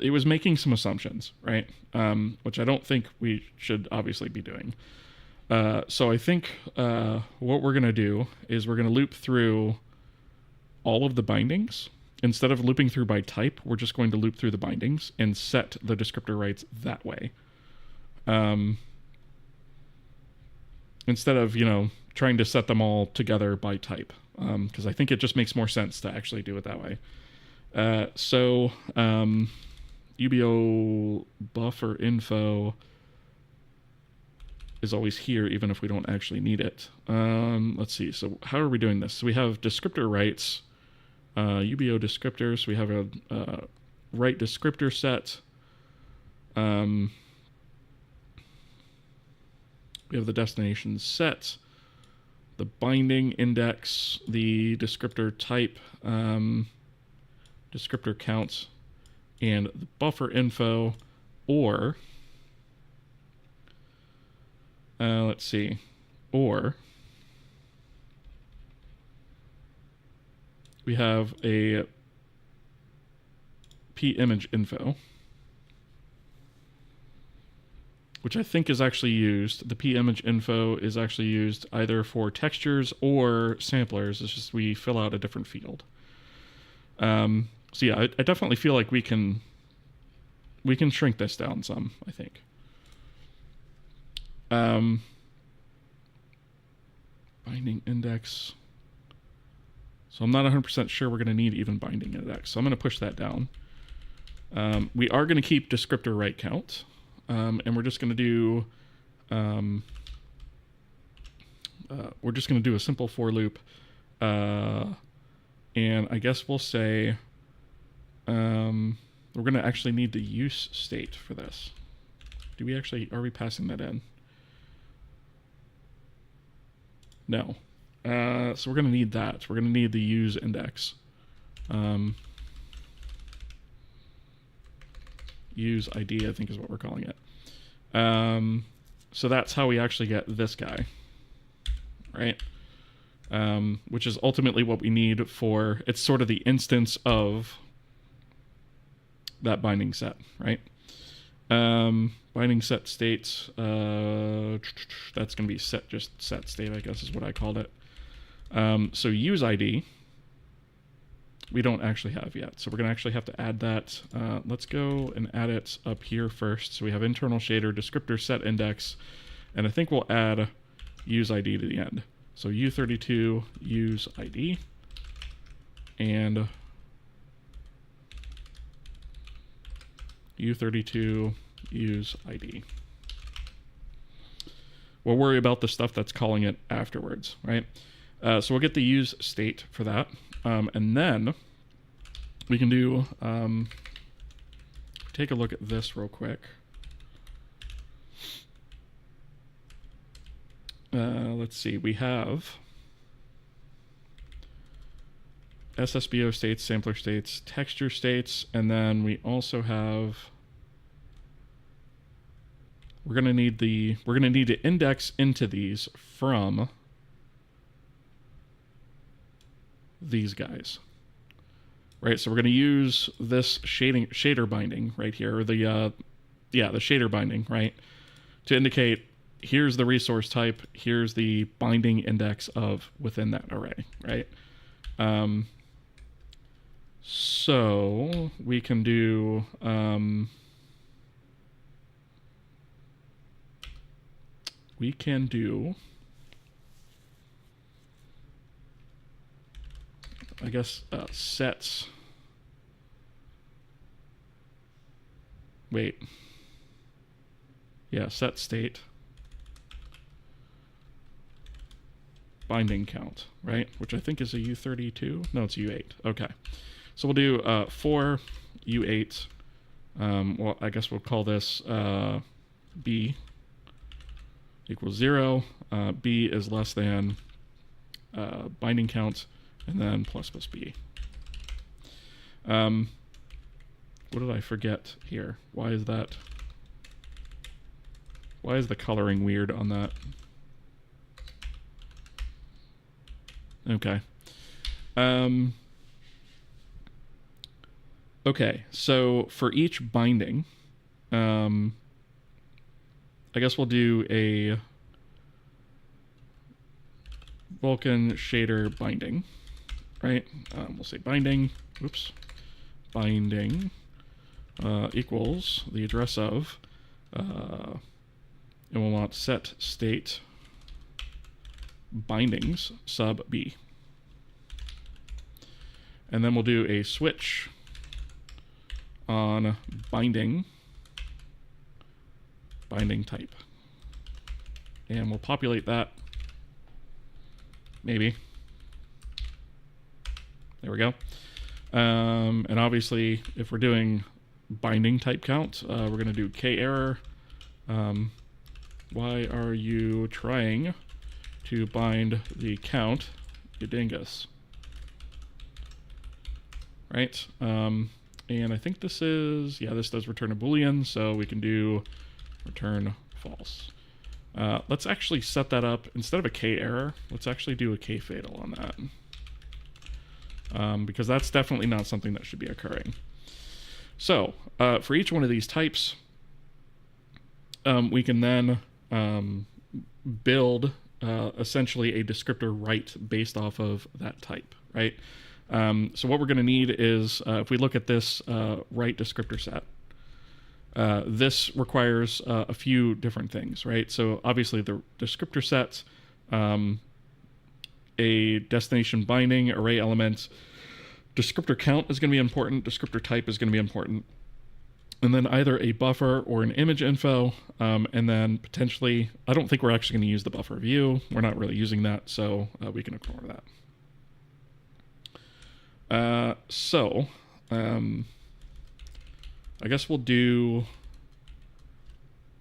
it was making some assumptions, right? Which I don't think we should obviously be doing. So I think what we're going to do is we're going to loop through all of the bindings. Instead of looping through by type, we're just going to loop through the bindings and set the descriptor rights that way. Instead of, trying to set them all together by type, because I think it just makes more sense to actually do it that way. UBO buffer info is always here, even if we don't actually need it. Let's see. So how are we doing this? So we have descriptor rights, UBO descriptors. We have a write descriptor set. We have the destination set, the binding index, the descriptor type, descriptor counts, and the buffer info, or let's see, or we have a p-image info, which I think is actually used. The p-image info is actually used either for textures or samplers. It's just we fill out a different field. So yeah, I definitely feel like we can shrink this down some, I think. Binding index. So I'm not 100% sure we're going to need even binding index. So I'm going to push that down. We are going to keep descriptor write count. And we're just going to do a simple for loop. And I guess we'll say we're going to actually need the use state for this. Are we passing that in? No. So we're going to need that. We're going to need the use index. Use ID, I think is what we're calling it. So that's how we actually get this guy, right? Which is ultimately what we need for, it's sort of the instance of that binding set, right? Binding set state, that's going to be set state, I guess is what I called it. So use ID, we don't actually have yet. So we're going to actually have to add that. Let's go and add it up here first. So we have internal shader, descriptor set index, and I think we'll add use ID to the end. So U32 use ID, and U32 use ID. We'll worry about the stuff that's calling it afterwards, right? So we'll get the use state for that. And then we can do, take a look at this real quick. Let's see, we have SSBO states, sampler states, texture states, and then we also have, we're going to need to index into these from these guys, right? So we're going to use this shader binding right here, or the shader binding, right, to indicate here's the resource type, here's the binding index of within that array, right? So we can do I guess sets. Wait. Yeah, set state. Binding count, right? Which I think is a U32. No, it's U8. Okay. So we'll do for U8. Well, I guess we'll call this B equals 0. B is less than binding count, and then plus B. What did I forget here? Why is the coloring weird on that? Okay. Okay, so for each binding, I guess we'll do a Vulkan shader binding, right? We'll say binding, binding equals the address of, and we'll want set state bindings sub B. And then we'll do a switch on binding type. And we'll populate that. Maybe. There we go. And obviously, if we're doing binding type count, we're going to do k error. Why are you trying to bind the count, you dingus? Right? And I think this is, yeah, this does return a Boolean, so we can do return false. Let's actually set that up. Instead of a k error, let's actually do a k fatal on that. Because that's definitely not something that should be occurring. So for each one of these types, we can then build essentially a descriptor right based off of that type, right? So what we're going to need is, if we look at this right descriptor set, this requires a few different things, right? So obviously the descriptor set, a destination binding, array element, descriptor count is going to be important, descriptor type is going to be important, and then either a buffer or an image info, and then potentially, I don't think we're actually going to use the buffer view. We're not really using that, so we can ignore that. I guess we'll do,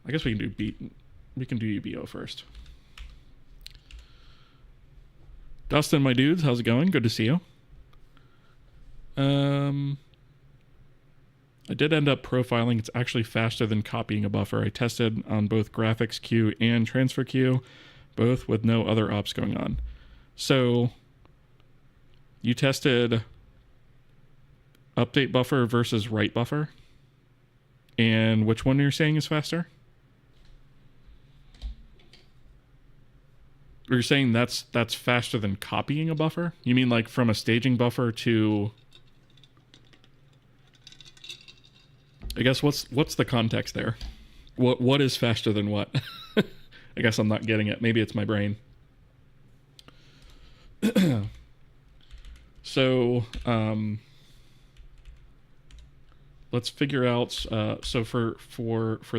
I guess we can do UBO first. Dustin, my dudes, how's it going? Good to see you. I did end up profiling. It's actually faster than copying a buffer. I tested on both graphics queue and transfer queue, both with no other ops going on. So you tested update buffer versus write buffer, and which one you're saying is faster? Or you're saying that's faster than copying a buffer? You mean like from a staging buffer to, I guess what's the context there? What is faster than what? I guess I'm not getting it. Maybe it's my brain. So let's figure out. So for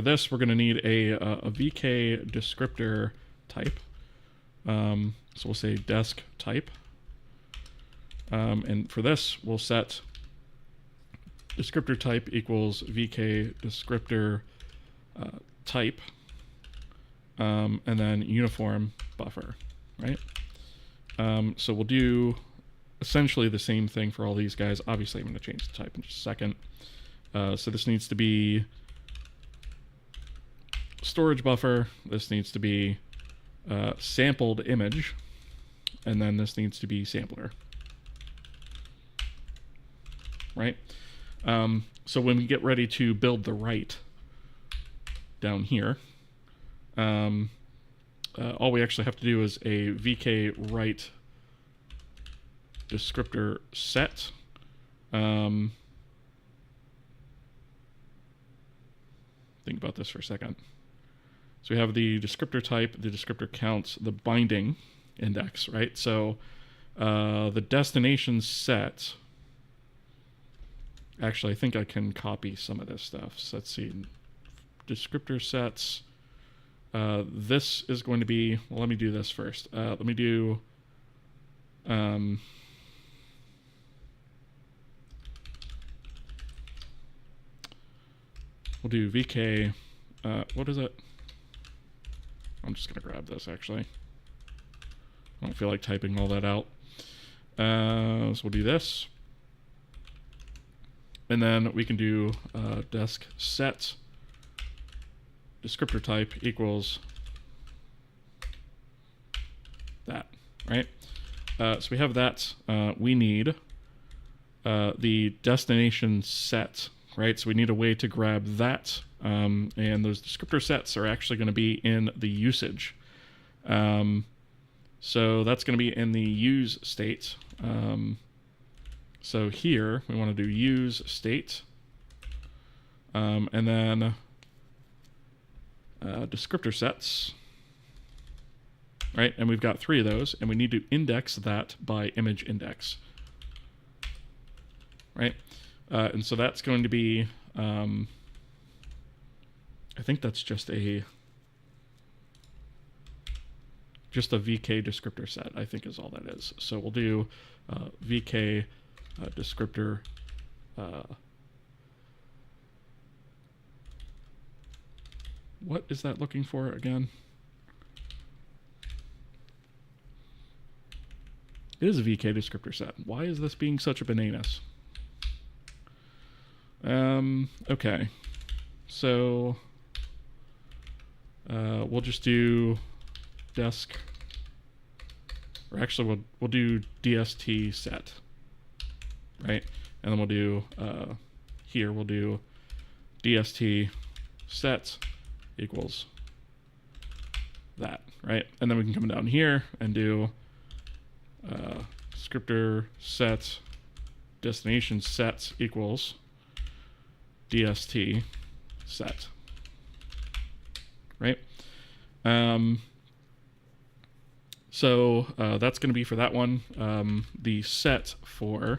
this, we're going to need a VK descriptor type. So we'll say desk type, and for this, we'll set descriptor type equals VK descriptor type, and then uniform buffer, right? So we'll do essentially the same thing for all these guys. Obviously, I'm going to change the type in just a second. So this needs to be storage buffer. This needs to be sampled image, and then this needs to be sampler, right? So when we get ready to build the write down here, all we actually have to do is a VK write descriptor set. Think about this for a second. So we have the descriptor type, the descriptor count, the binding index, right? So the destination set, actually, I think I can copy some of this stuff. So let's see, descriptor sets. This is going to be, well, let me do this first. Let me do, we'll do VK, what is it? I'm just going to grab this, actually. I don't feel like typing all that out. So we'll do this. And then we can do desk set descriptor type equals that, right? So we have that. We need the destination set, right? So we need a way to grab that. And those descriptor sets are actually going to be in the usage. So that's going to be in the use state. So here we want to do use state, and then descriptor sets, right? And we've got 3 of those, and we need to index that by image index, right? And so that's going to be, I think that's just a VK descriptor set, I think is all that is. So we'll do VK descriptor what is that looking for again? It is a VK descriptor set. Why is this being such a bananas? Okay. So we'll just do desk, or actually we'll do DST set, right? And then we'll do here we'll do dst set equals that, right? And then we can come down here and do descriptor set destination sets equals dst set, right? So that's going to be for that one. The set for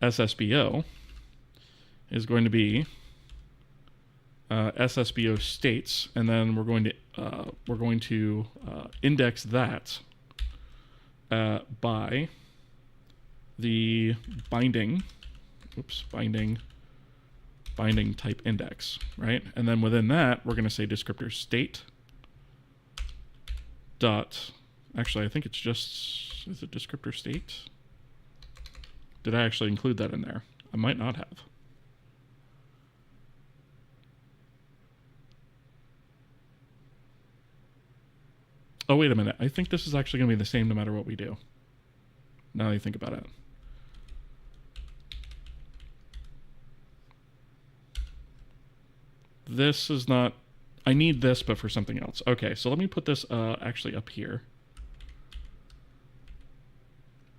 SSBO is going to be SSBO states, and then we're going to index that by the binding type index, right? And then within that, we're going to say descriptor state dot. Actually, I think it's just, is it descriptor state? Did I actually include that in there? I might not have. Oh, wait a minute. I think this is actually going to be the same no matter what we do. Now that you think about it. This is not... I need this, but for something else. Okay, so let me put this actually up here.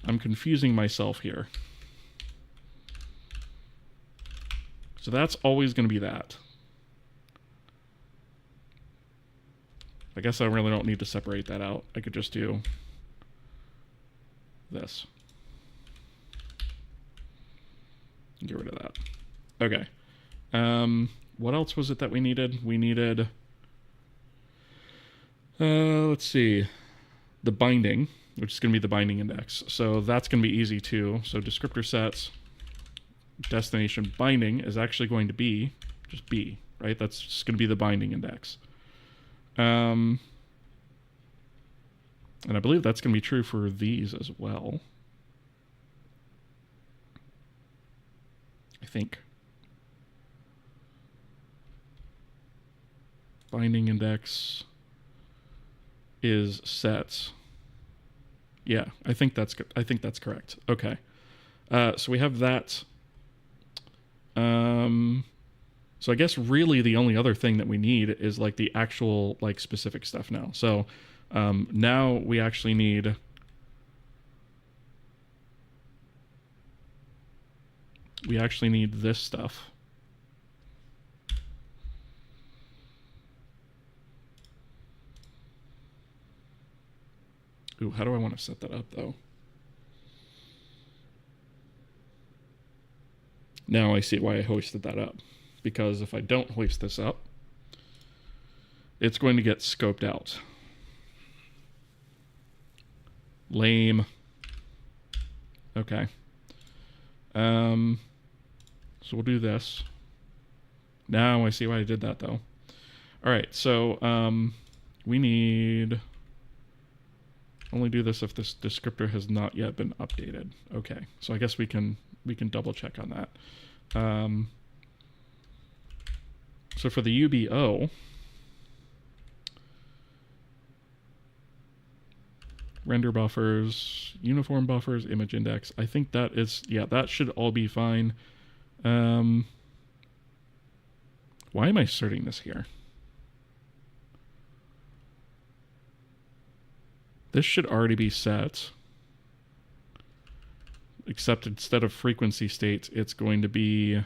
I'm confusing myself here. So that's always going to be that. I guess I really don't need to separate that out. I could just do this. Get rid of that. Okay. What else was it that we needed? We needed, let's see, the binding, which is going to be the binding index. So that's going to be easy too. So descriptor sets destination binding is actually going to be just B, right? That's just going to be the binding index. And I believe that's going to be true for these as well. I think. Binding index is sets. Yeah, I think that's good. I think that's correct. Okay. So we have that. So I guess really the only other thing that we need is like the actual like specific stuff now. So now we actually need this stuff. Ooh, how do I want to set that up though? Now I see why I hoisted that up. Because if I don't hoist this up, it's going to get scoped out. Lame. Okay. So we'll do this. Now I see why I did that though. All right, so we need only do this if this descriptor has not yet been updated. Okay, so I guess we can double check on that. So for the UBO, render buffers, uniform buffers, image index, I think that is, yeah, that should all be fine. Why am I inserting this here? This should already be set. Except instead of frequency states, it's going to be...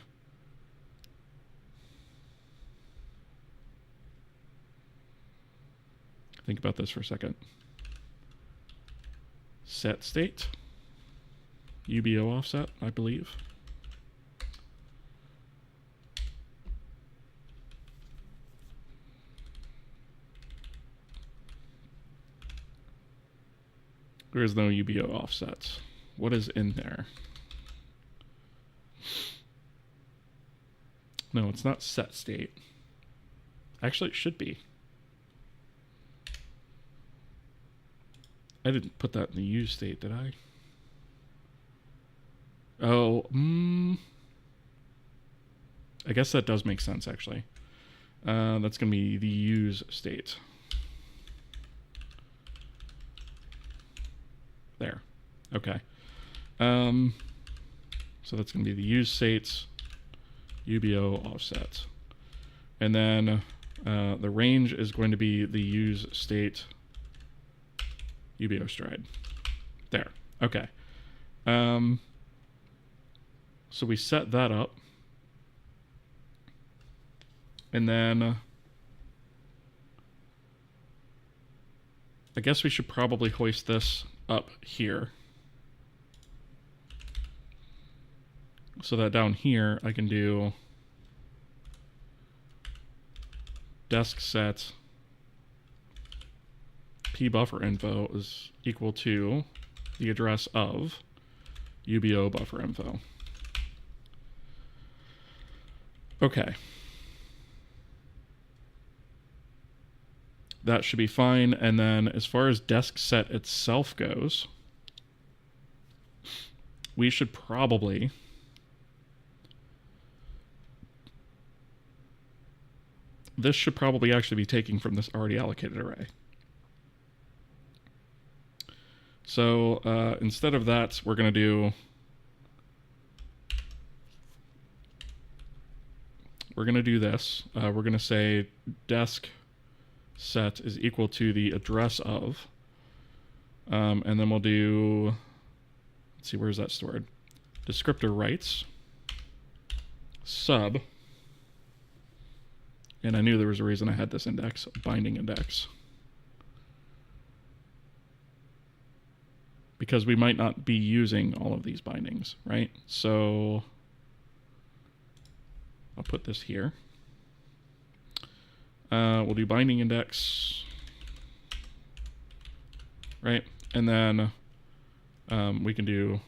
Think about this for a second. Set state. UBO offset, I believe. There is no UBO offsets. What is in there? No, it's not set state. Actually, it should be. I didn't put that in the use state, did I? Oh, I guess that does make sense, actually. That's going to be the use state. There. Okay. So that's going to be the use states, UBO offset. And then the range is going to be the use state UBO stride. There. Okay. So we set that up. And then I guess we should probably hoist this up here. So that down here I can do desk set p buffer info is equal to the address of UBO buffer info. Okay. That should be fine. And then as far as desk set itself goes, we should probably this should probably actually be taking from this already allocated array. So instead of that, we're going to do this. We're going to say desk set is equal to the address of, and then we'll do, let's see, where's that stored? Descriptor rights, sub, and I knew there was a reason I had this index, binding index. Because we might not be using all of these bindings, right? So I'll put this here. We'll do binding index, right? And then we can do,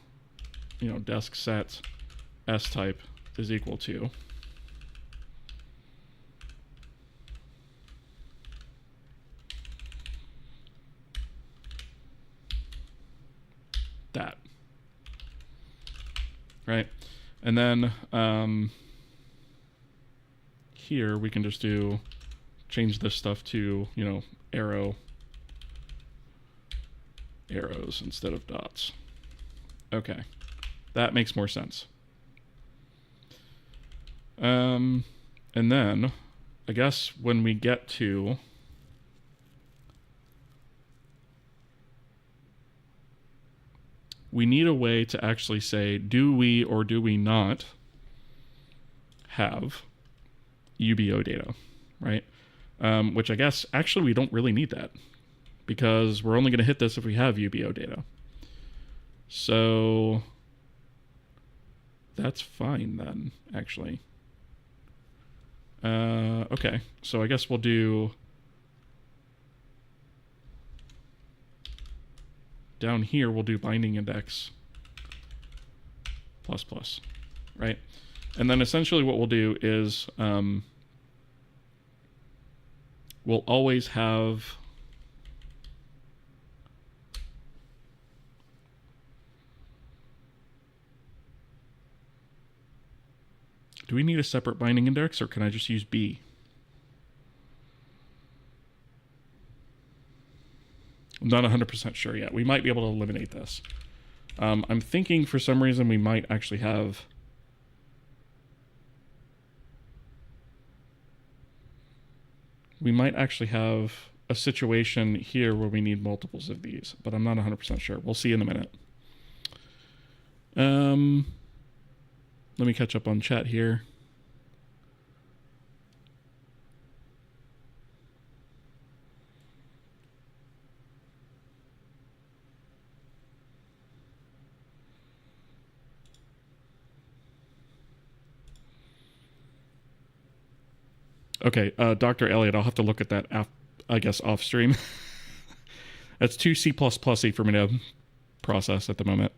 desk set s type is equal to that, right? And then here we can just change this stuff to, arrows instead of dots. Okay, that makes more sense. And then I guess when we get to we need a way to actually say, do we or do we not have UBO data, right? Which I guess actually we don't really need that because we're only going to hit this if we have UBO data. So that's fine then, actually. Okay, so I guess we'll do down here, we'll do binding index plus plus, right? And then essentially what we'll do is we'll always have do we need a separate binding index or can I just use B? I'm not 100% sure yet. We might be able to eliminate this. I'm thinking for some reason we might actually have a situation here where we need multiples of these, but I'm not 100% sure. We'll see in a minute. Let me catch up on chat here. Okay, Dr. Elliott, I'll have to look at that, I guess, off stream. That's too C++y for me to process at the moment.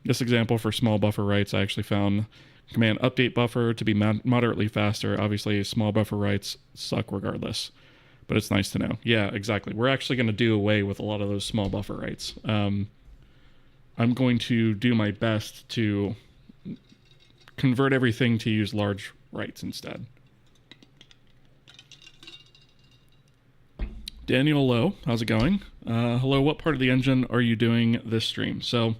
This example for small buffer writes, I actually found command update buffer to be moderately faster. Obviously, small buffer writes suck regardless, but it's nice to know. Yeah, exactly. We're actually going to do away with a lot of those small buffer writes. I'm going to do my best to convert everything to use large writes instead. Daniel Lowe, how's it going? Hello, what part of the engine are you doing this stream? So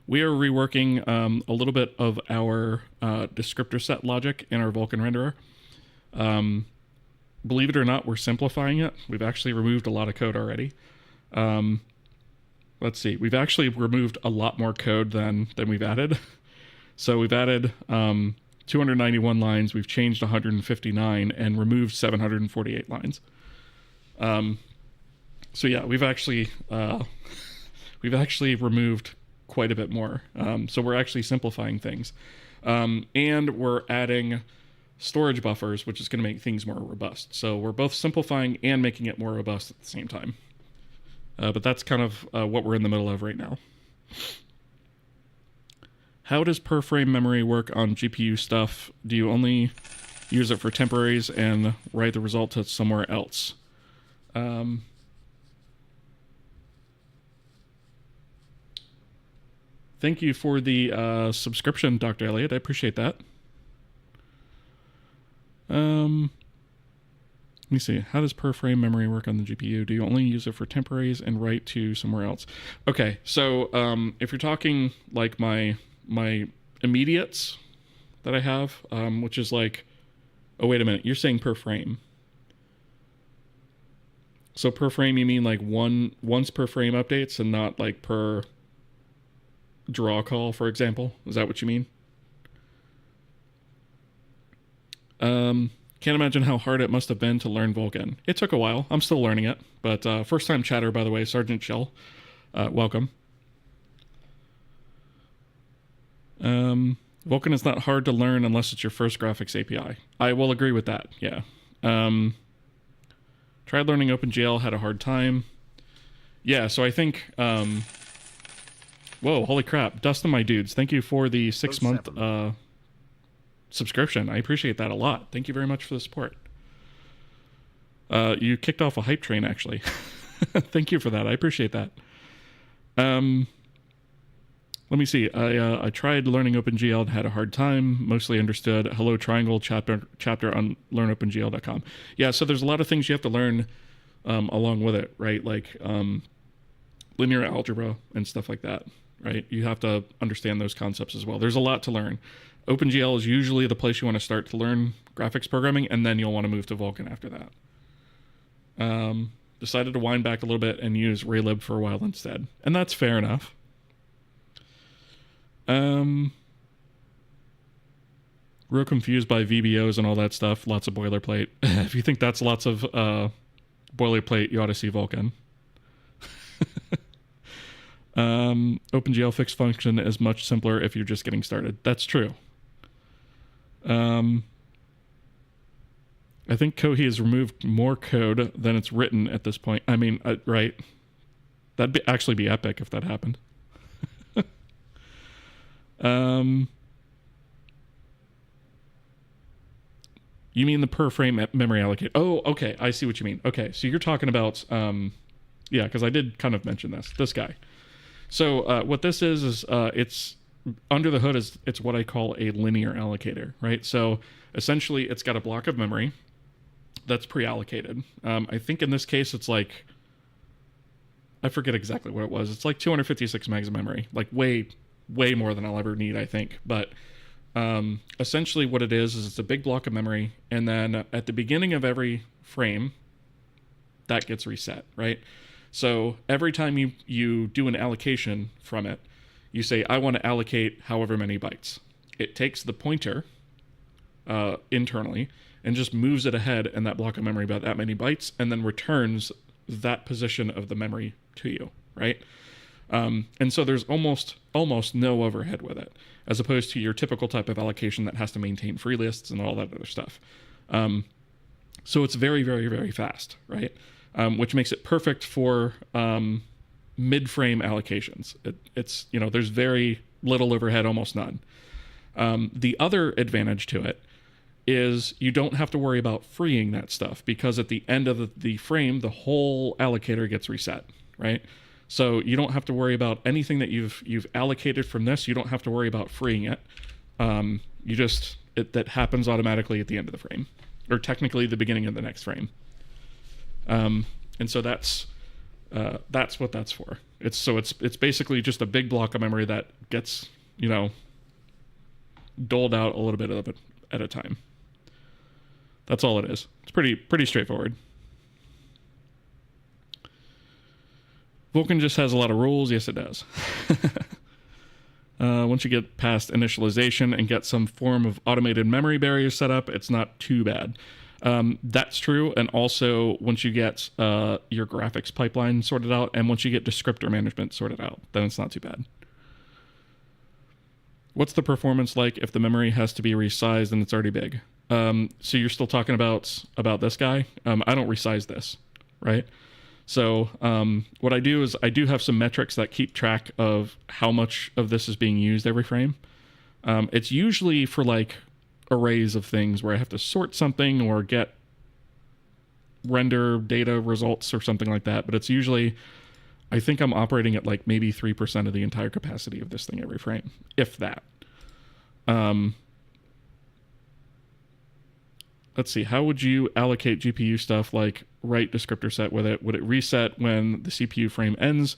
We are reworking a little bit of our descriptor set logic in our Vulkan renderer. Believe it or not, we're simplifying it. We've actually removed a lot of code already. Let's see. We've actually removed a lot more code than we've added. So we've added 291 lines. We've changed 159 and removed 748 lines. So yeah, we've actually removed quite a bit more. So we're actually simplifying things. And we're adding storage buffers, which is going to make things more robust. So we're both simplifying and making it more robust at the same time. But that's kind of what we're in the middle of right now. How does per frame memory work on GPU stuff? Do you only use it for temporaries and write the result to somewhere else? Thank you for the subscription, Dr. Elliott. I appreciate that. Let me see. How does per frame memory work on the GPU? Do you only use it for temporaries and write to somewhere else? Okay, so if you're talking like my immediates that I have, which is like, oh wait a minute, you're saying per frame. So per frame, you mean like once per frame updates and not like per draw call, for example? Is that what you mean? Can't imagine how hard it must have been to learn Vulkan. It took a while. I'm still learning it. But first time chatter, by the way, Sergeant Shell. Welcome. Vulkan is not hard to learn unless it's your first graphics API. I will agree with that, yeah. Tried learning OpenGL, had a hard time. Yeah, so I think... whoa, holy crap. Dustin, my dudes, thank you for the 6-month... subscription. I appreciate that a lot. Thank you very much for the support. You kicked off a hype train, actually. Thank you for that. I appreciate that. Let me see. I tried learning OpenGL and had a hard time. Mostly understood. Hello Triangle chapter on learnopengl.com. Yeah, so there's a lot of things you have to learn along with it, right? Like linear algebra and stuff like that, right? You have to understand those concepts as well. There's a lot to learn. OpenGL is usually the place you want to start to learn graphics programming, and then you'll want to move to Vulkan after that. Decided to wind back a little bit and use Raylib for a while instead. And that's fair enough. Real confused by VBOs and all that stuff. Lots of boilerplate. If you think that's lots of boilerplate, you ought to see Vulkan. OpenGL fixed function is much simpler if you're just getting started. That's true. I think Kohi has removed more code than it's written at this point. I mean, right? That'd actually be epic if that happened. You mean the per frame memory allocate? Oh, okay. I see what you mean. Okay, so you're talking about, yeah, because I did kind of mention this guy. So what this is it's under the hood it's what I call a linear allocator, right? So essentially it's got a block of memory that's pre-allocated. I think in this case it's like, I forget exactly what it was. It's like 256 megs of memory, like way more than I'll ever need, I think. But essentially what it is it's a big block of memory, and then at the beginning of every frame, that gets reset, right? So every time you do an allocation from it, you say, I want to allocate however many bytes. It takes the pointer internally and just moves it ahead in that block of memory about that many bytes, and then returns that position of the memory to you, right? And so there's almost no overhead with it, as opposed to your typical type of allocation that has to maintain free lists and all that other stuff. So it's very, very, very fast, right? Which makes it perfect for mid-frame allocations. It's, you know, there's very little overhead, almost none. The other advantage to it is you don't have to worry about freeing that stuff, because at the end of the frame, the whole allocator gets reset, right? So you don't have to worry about anything that you've allocated from this. You don't have to worry about freeing it. That happens automatically at the end of the frame, or technically the beginning of the next frame. And so that's That's what that's for. It's basically just a big block of memory that gets, you know, doled out a little bit of it at a time. That's all it is. It's pretty straightforward. Vulkan just has a lot of rules. Yes, it does. Once you get past initialization and get some form of automated memory barrier set up, it's not too bad. That's true. And also, once you get your graphics pipeline sorted out, and once you get descriptor management sorted out, then it's not too bad. What's the performance like if the memory has to be resized and it's already big? So you're still talking about this guy? I don't resize this, right? So what I do is I do have some metrics that keep track of how much of this is being used every frame. It's usually for like arrays of things where I have to sort something or get render data results or something like that. But it's usually, I think I'm operating at like maybe 3% of the entire capacity of this thing every frame, if that. Let's see, how would you allocate GPU stuff like write descriptor set with it? Would it reset when the CPU frame ends,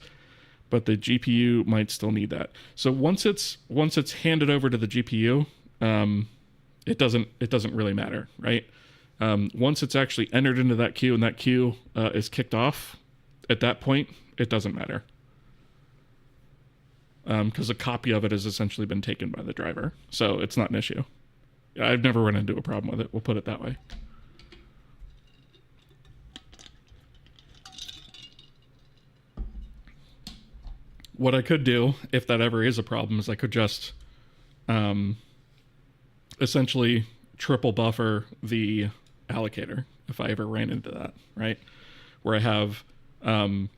but the GPU might still need that? So once it's handed over to the GPU, it doesn't really matter, right? Once it's actually entered into that queue and that queue is kicked off, at that point, it doesn't matter. Because a copy of it has essentially been taken by the driver. So it's not an issue. I've never run into a problem with it. We'll put it that way. What I could do, if that ever is a problem, is I could just essentially triple buffer the allocator if I ever ran into that, right? Where I have, I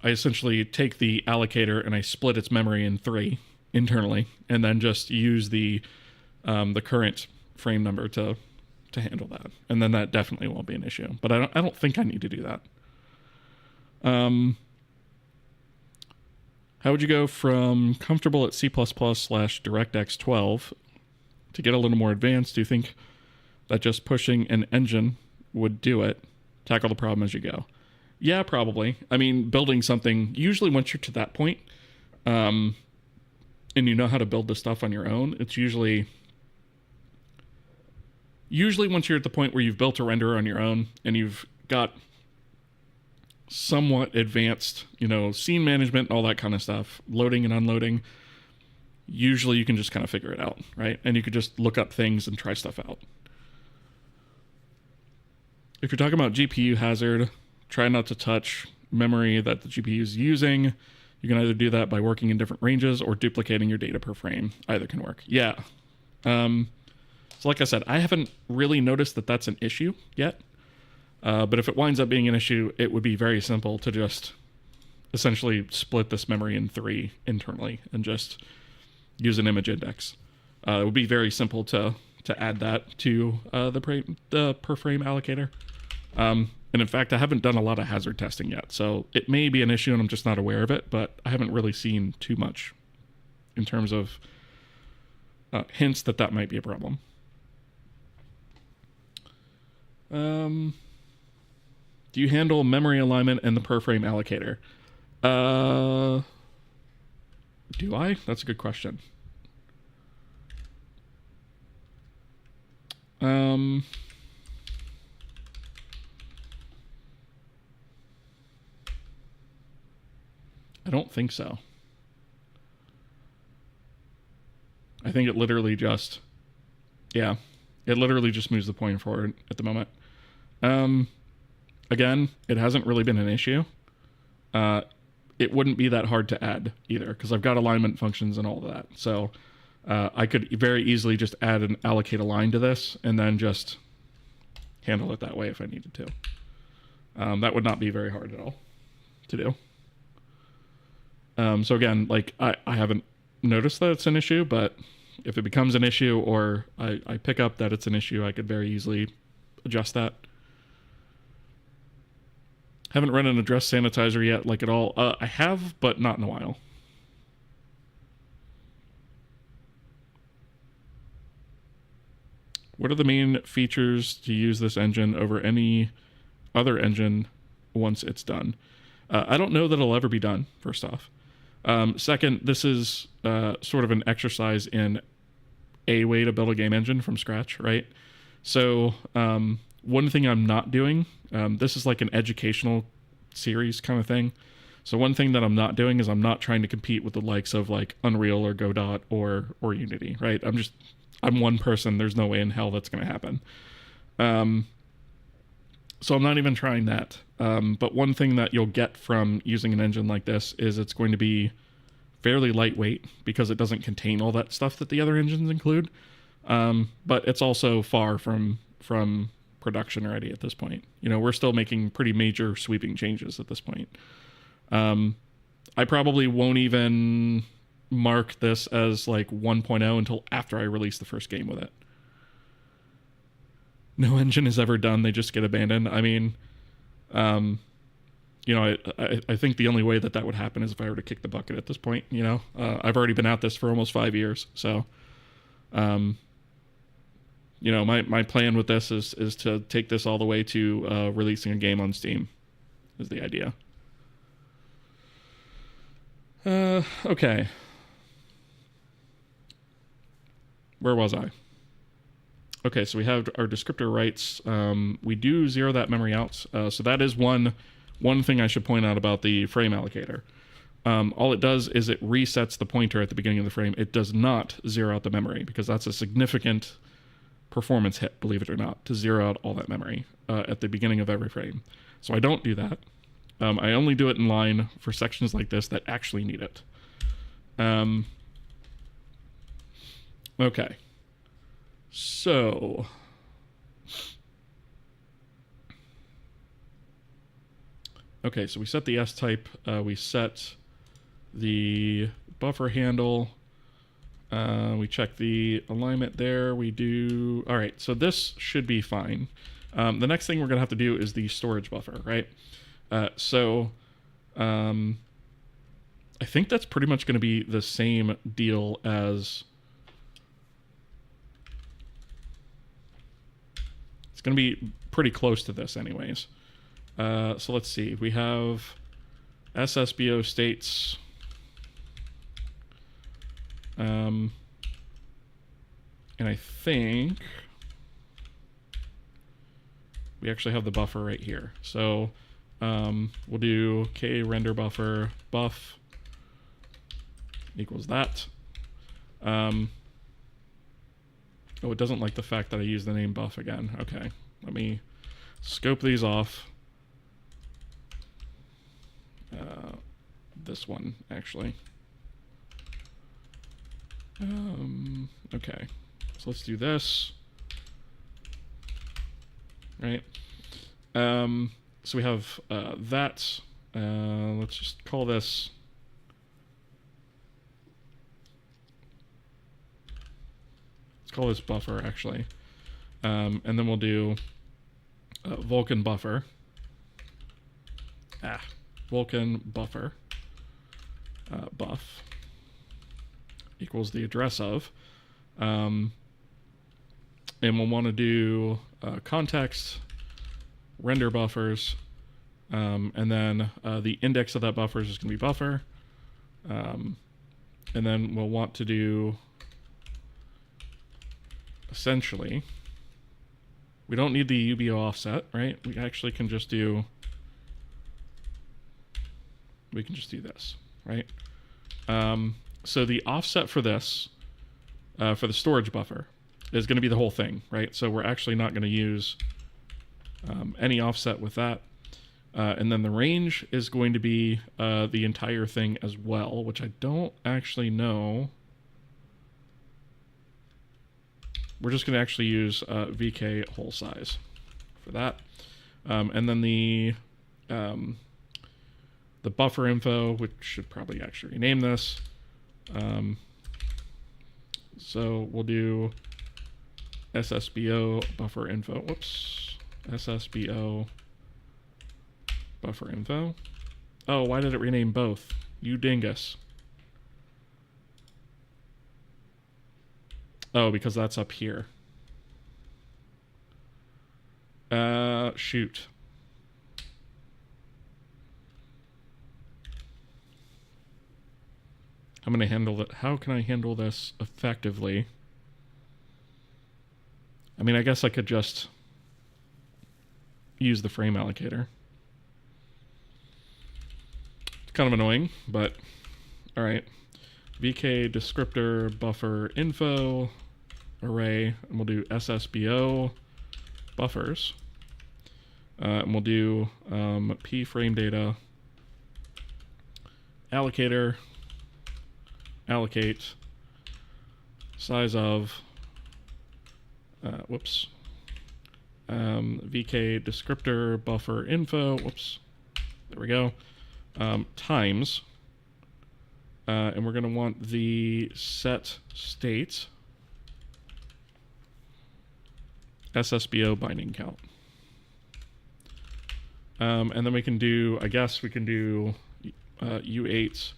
essentially take the allocator and I split its memory in 3 internally, and then just use the current frame number to handle that, and then that definitely won't be an issue. But I don't think I need to do that. How would you go from comfortable at C++/DirectX 12 to get a little more advanced? Do you think that just pushing an engine would do it? Tackle the problem as you go. Yeah, probably. I mean, building something, usually once you're to that point, and you know how to build the stuff on your own, it's usually once you're at the point where you've built a renderer on your own and you've got somewhat advanced, scene management and all that kind of stuff, loading and unloading, usually you can just kind of figure it out, right? And you could just look up things and try stuff out. If you're talking about GPU hazard, try not to touch memory that the GPU is using. You can either do that by working in different ranges or duplicating your data per frame. Either can work. Yeah. So like I said, I haven't really noticed that that's an issue yet. But if it winds up being an issue, it would be very simple to just essentially split this memory in 3 internally and just use an image index. It would be very simple to add that to the per frame allocator. And in fact, I haven't done a lot of hazard testing yet, so it may be an issue and I'm just not aware of it, but I haven't really seen too much in terms of hints that might be a problem. Do you handle memory alignment and the per frame allocator? Do I? That's a good question. I don't think so. I think it literally just, it literally just moves the pointer forward at the moment. Again, it hasn't really been an issue. It wouldn't be that hard to add either, because I've got alignment functions and all of that. So I could very easily just add an allocate align to this and then just handle it that way if I needed to. That would not be very hard at all to do. So again, like I haven't noticed that it's an issue, but if it becomes an issue or I pick up that it's an issue, I could very easily adjust that. Haven't run an address sanitizer yet, like at all. I have, but not in a while. What are the main features to use this engine over any other engine once it's done. I don't know that it'll ever be done, first off. Second, this is sort of an exercise in a way to build a game engine from scratch, right? So one thing I'm not doing, this is like an educational series kind of thing. So one thing that I'm not doing is I'm not trying to compete with the likes of like Unreal or Godot or Unity, right? I'm one person. There's no way in hell that's going to happen. So I'm not even trying that. But one thing that you'll get from using an engine like this is it's going to be fairly lightweight because it doesn't contain all that stuff that the other engines include. But it's also far from production ready at this point. You know, we're still making pretty major sweeping changes at this point. I probably won't even mark this as like 1.0 until after I release the first game with it. No engine is ever done. They just get abandoned. I mean, you know, I think the only way that would happen is if I were to kick the bucket at this point, you know. I've already been at this for almost 5 years. So, you know, my plan with this is to take this all the way to releasing a game on Steam is the idea. Okay. Where was I? Okay, so we have our descriptor rights. We do zero that memory out. So that is one thing I should point out about the frame allocator. All it does is it resets the pointer at the beginning of the frame. It does not zero out the memory because that's a significant performance hit, believe it or not, to zero out all that memory at the beginning of every frame. So I don't do that. I only do it in line for sections like this that actually need it. Okay. So, okay, so we set the S type, we set the buffer handle, we check the alignment there, we do, all right, so this should be fine. The next thing we're gonna have to do is the storage buffer, right? So, I think that's pretty much gonna be the same deal as, it's going to be pretty close to this anyways. So let's see. We have SSBO states. And I think we actually have the buffer right here. So we'll do k render buffer buff equals that. Oh, it doesn't like the fact that I use the name buff again. Okay, let me scope these off. This one, actually. Okay, so let's do this. Right. So we have that. Let's just call this... call this buffer actually, and then we'll do Vulkan buffer. Vulkan buffer buff equals the address of, and we'll want to do context render buffers, and then the index of that buffer is just going to be buffer, and then we'll want to do. Essentially, we don't need the UBO offset, right? We actually can just do, this, right? So the offset for this, for the storage buffer, is going to be the whole thing, right? So we're actually not going to use any offset with that. And then the range is going to be the entire thing as well, which I don't actually know. We're just going to actually use VK whole size for that. And then the buffer info, which should probably actually rename this. So we'll do SSBO buffer info. Whoops. SSBO buffer info. Oh, why did it rename both? You dingus. Oh, because that's up here. Shoot. I'm going to handle it. How can I handle this effectively? I mean, I guess I could just use the frame allocator. It's kind of annoying, but all right. VK descriptor buffer info array, and we'll do SSBO buffers. And we'll do p frame data allocator allocate size of VK descriptor buffer info, there we go, times, and we're going to want the set state SSBO binding count. And then we can do, I guess we can do U8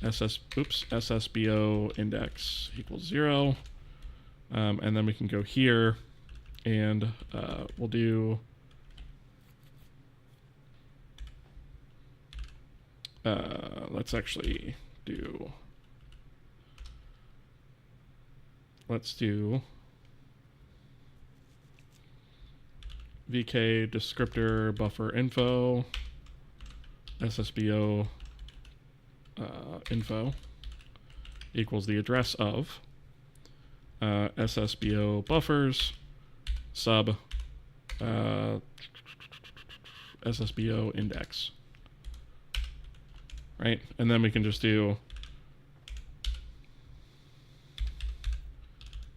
SSBO index equals 0. And then we can go here and we'll do let's do VK descriptor buffer info SSBO info equals the address of SSBO buffers sub SSBO index, right? And then we can just do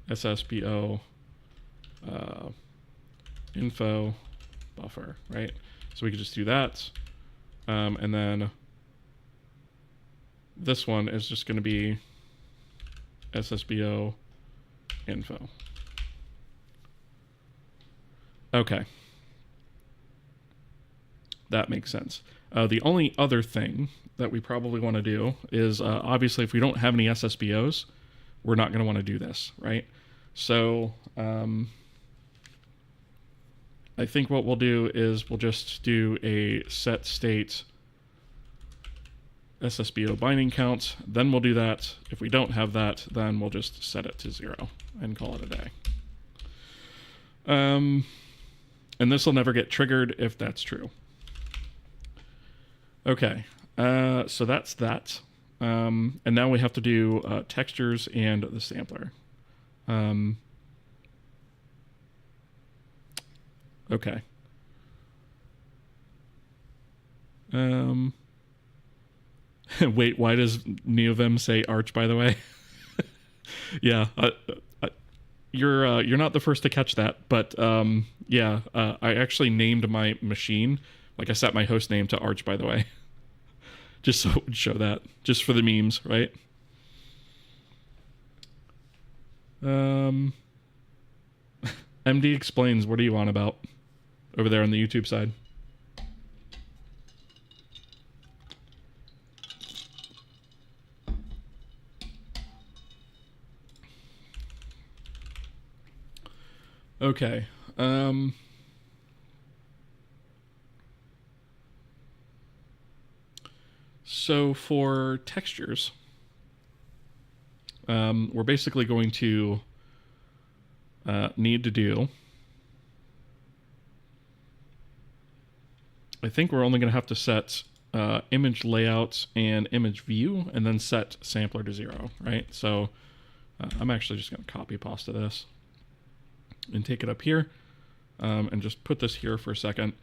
SSBO info buffer, right? So we could just do that, and then this one is just going to be SSBO info. Okay. That makes sense. The only other thing that we probably want to do is, obviously, if we don't have any SSBOs, we're not going to want to do this, right? So I think what we'll do is we'll just do a set state SSBO binding count. Then we'll do that. If we don't have that, then we'll just set it to 0 and call it a day. And this will never get triggered if that's true. Okay, so that's that. And now we have to do textures and the sampler. Okay. Wait, why does NeoVim say Arch, by the way? Yeah, you're not the first to catch that, but yeah, I actually named my machine, like I set my host name to Arch, by the way. Just so it would show that, just for the memes, right? MD explains, what are you on about over there on the YouTube side? Okay. So for textures, we're basically going to need to do, I think we're only going to have to set image layout and image view, and then set sampler to 0, right? So I'm actually just going to copy pasta this and take it up here, and just put this here for a second.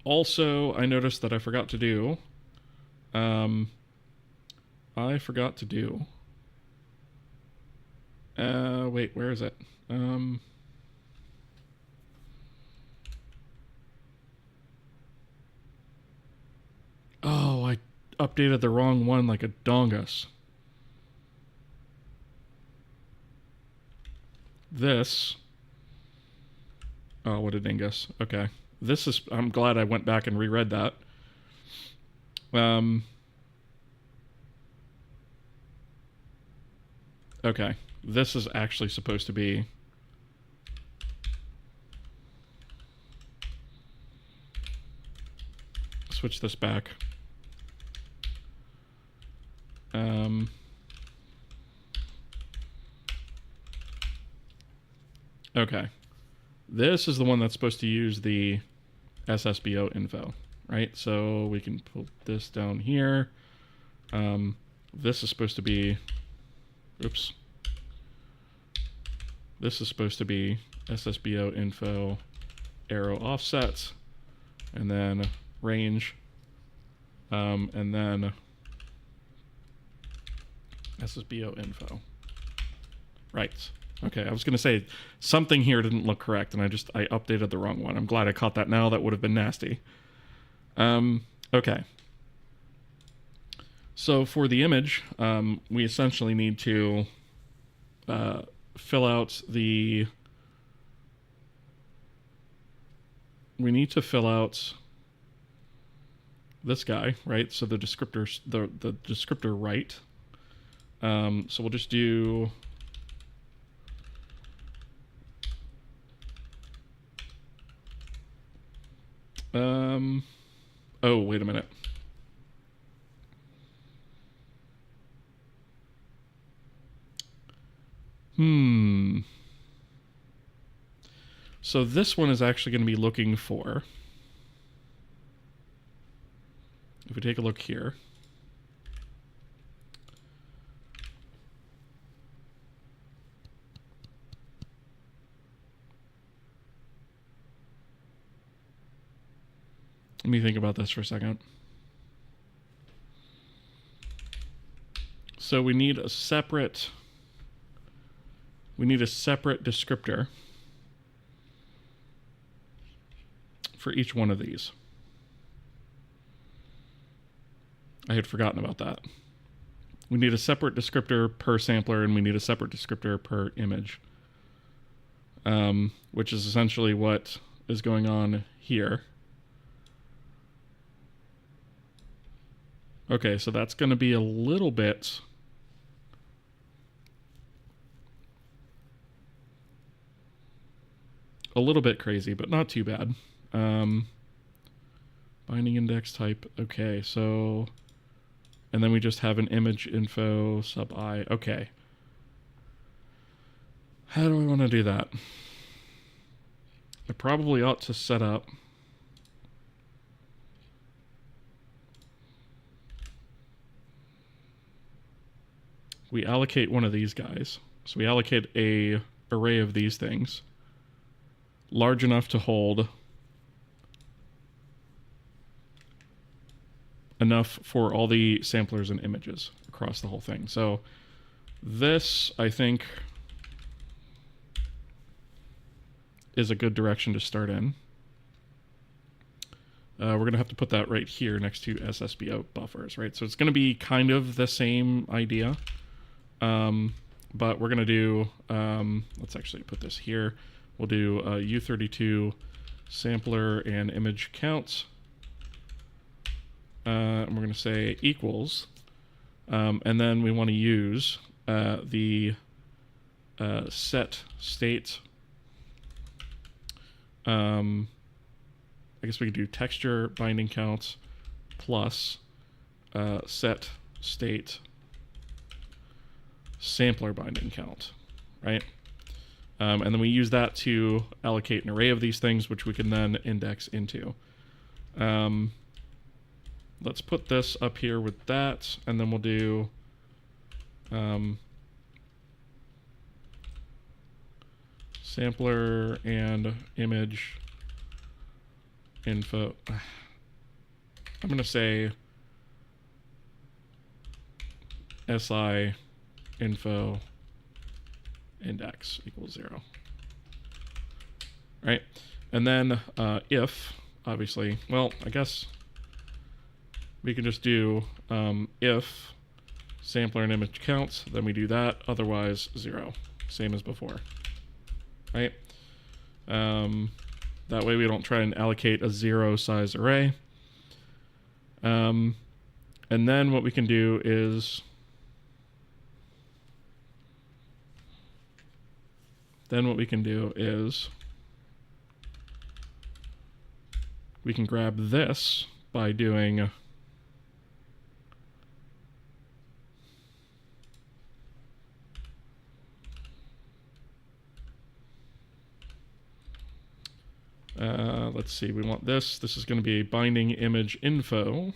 Also, I noticed that I forgot to do, wait, where is it? Oh, I updated the wrong one like a dongus. This, oh, what a dingus. Okay. This is, I'm glad I went back and reread that. Okay. This is actually supposed to be, switch this back. Okay. This is the one that's supposed to use the SSBO info, right? So we can put this down here. This is supposed to be, oops. This is supposed to be SSBO info arrow offsets, and then range, and then SSBO info. Right. Okay, I was going to say something here didn't look correct, and I updated the wrong one. I'm glad I caught that now. That would have been nasty. Okay. So for the image, we essentially need to fill out the... We need to fill out this guy, right? So the descriptor, the descriptor right. So we'll just do... Oh, wait a minute. So this one is actually going to be looking for, if we take a look here, let me think about this for a second. So we need a separate descriptor for each one of these. I had forgotten about that. We need a separate descriptor per sampler, and we need a separate descriptor per image, which is essentially what is going on here. Okay, so that's going to be a little bit... crazy, but not too bad. Binding index type. Okay, so... And then we just have an image info sub I. Okay. How do I want to do that? I probably ought to set up... We allocate one of these guys. So we allocate a array of these things, large enough to hold enough for all the samplers and images across the whole thing. So this, I think, is a good direction to start in. We're going to have to put that right here next to SSBO buffers, right? So it's going to be kind of the same idea. But we're going to do, let's actually put this here. We'll do U32 sampler and image counts. And we're going to say equals. And then we want to use the set state. I guess we could do texture binding counts plus set state sampler binding count, right? And then we use that to allocate an array of these things, which we can then index into. Let's put this up here with that, and then we'll do sampler and image info. I'm going to say SI info index equals 0. Right? And then if, obviously, well, I guess we can just do if sampler and image counts, then we do that, otherwise 0, same as before. Right? That way we don't try and allocate a 0 size array. And then what we can do is we can grab this by doing Let's see, we want this. This is going to be binding image info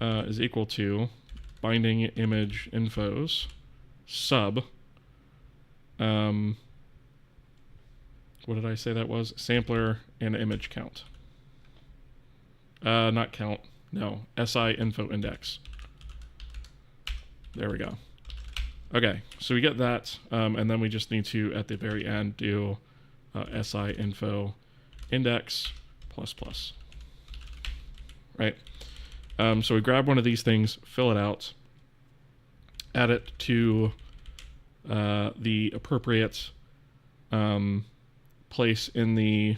is equal to binding image infos sub. What did I say that was? Sampler and image count. Not count. No. SI info index. There we go. Okay, so we get that, and then we just need to, at the very end, do SI info index plus plus. Right? So we grab one of these things, fill it out, add it to the appropriate place in the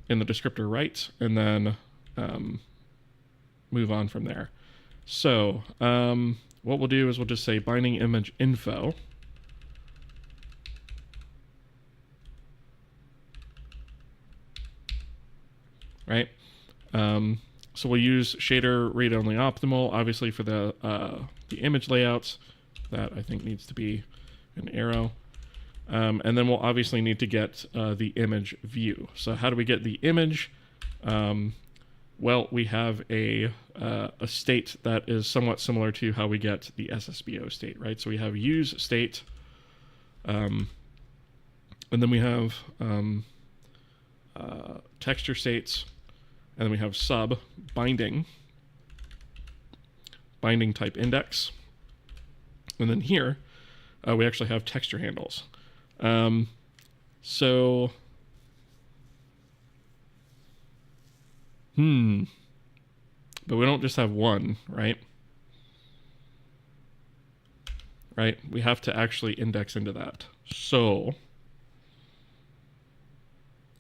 descriptor right, and then move on from there. So what we'll do is we'll just say binding image info. Right? So we'll use shader read-only optimal, obviously for the image layouts. That I think needs to be an arrow. And then we'll obviously need to get the image view. So how do we get the image? Well, we have a state that is somewhat similar to how we get the SSBO state, right? So we have use state, and then we have texture states, and then we have sub binding type index, and then here we actually have texture handles. But we don't just have one, right? Right? We have to actually index into that. So,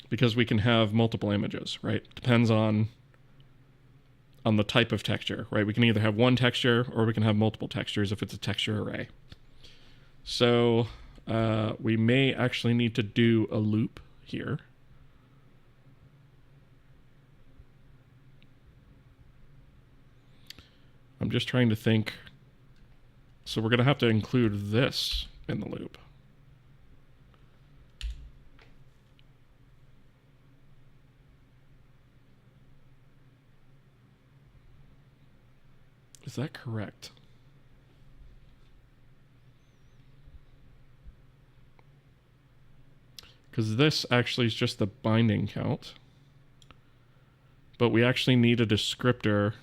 because we can have multiple images, right? Depends on the type of texture, right? We can either have one texture or we can have multiple textures if it's a texture array. So, we may actually need to do a loop here. I'm just trying to think. So we're going to have to include this in the loop. Is that correct? Because this actually is just the binding count. But we actually need a descriptor.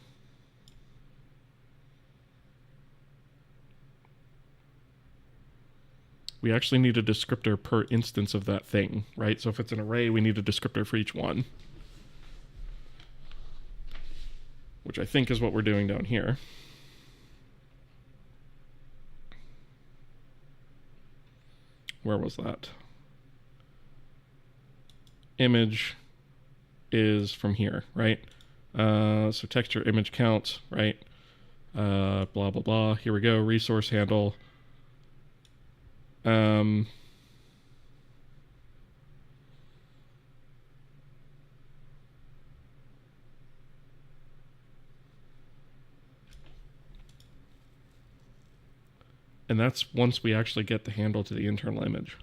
We actually need a descriptor per instance of that thing, right? So if it's an array, we need a descriptor for each one. Which I think is what we're doing down here. Where was that? Image is from here, right? So texture image count, right? Blah, blah, blah. Here we go. Resource handle. And that's once we actually get the handle to the internal image.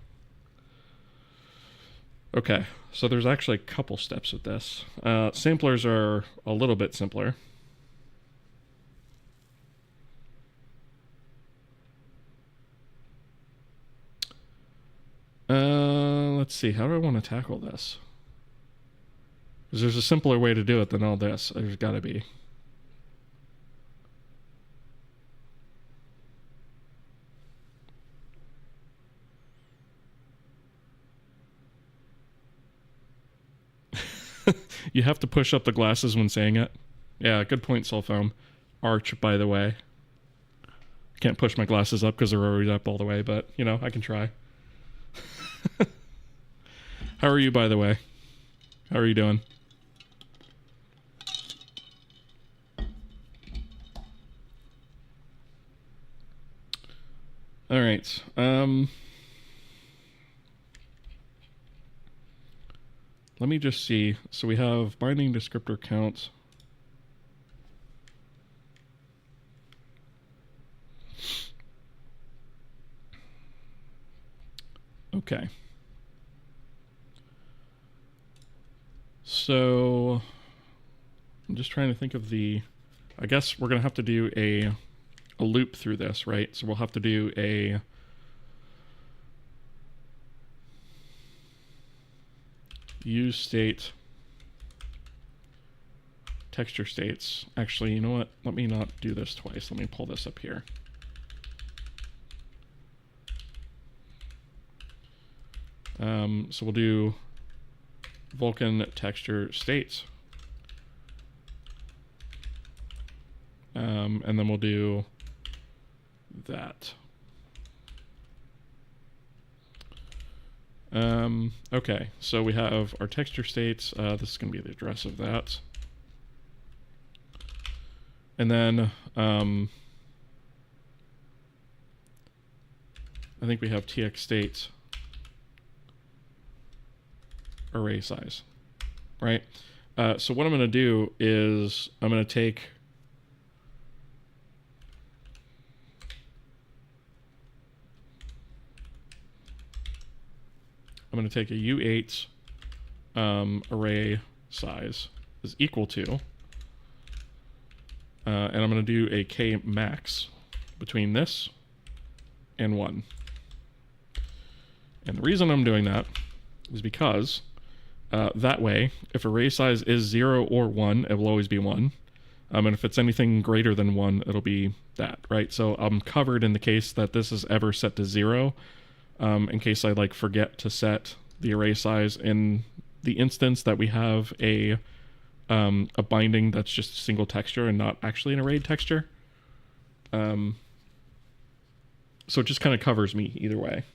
Okay, so there's actually a couple steps with this. Samplers are a little bit simpler. Let's see, how do I want to tackle this? Because there's a simpler way to do it than all this. There's got to be. You have to push up the glasses when saying it. Yeah, good point, Sulfoam. Arch, by the way. Can't push my glasses up because they're already up all the way, but, you know, I can try. How are you, by the way? How are you doing? All right. Let me just see. So we have binding descriptor count. Okay. So I'm just trying to think of I guess we're going to have to do a loop through this, right? So we'll have to do a use state texture states. Actually, you know what? Let me not do this twice. Let me pull this up here. So we'll do Vulkan texture states. And then we'll do that. Okay, so we have our texture states. This is going to be the address of that. And then I think we have tx states array size, right? So what I'm going to do is I'm going to take a U8 array size is equal to, and I'm going to do a k max between this and 1. And the reason I'm doing that is because that way, if array size is 0 or 1, it will always be 1. And if it's anything greater than 1, it'll be that, right? So I'm covered in the case that this is ever set to 0, in case I like forget to set the array size in the instance that we have a binding that's just a single texture and not actually an arrayed texture. So it just kind of covers me either way.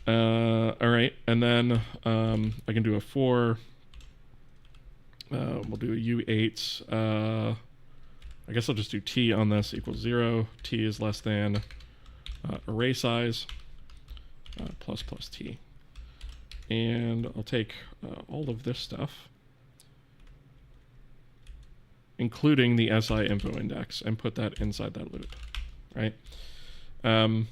All right, and then I can do a for. We'll do a U8. I guess I'll just do t on this equals 0. T is less than array size plus t. And I'll take all of this stuff, including the SI info index, and put that inside that loop, right? I'm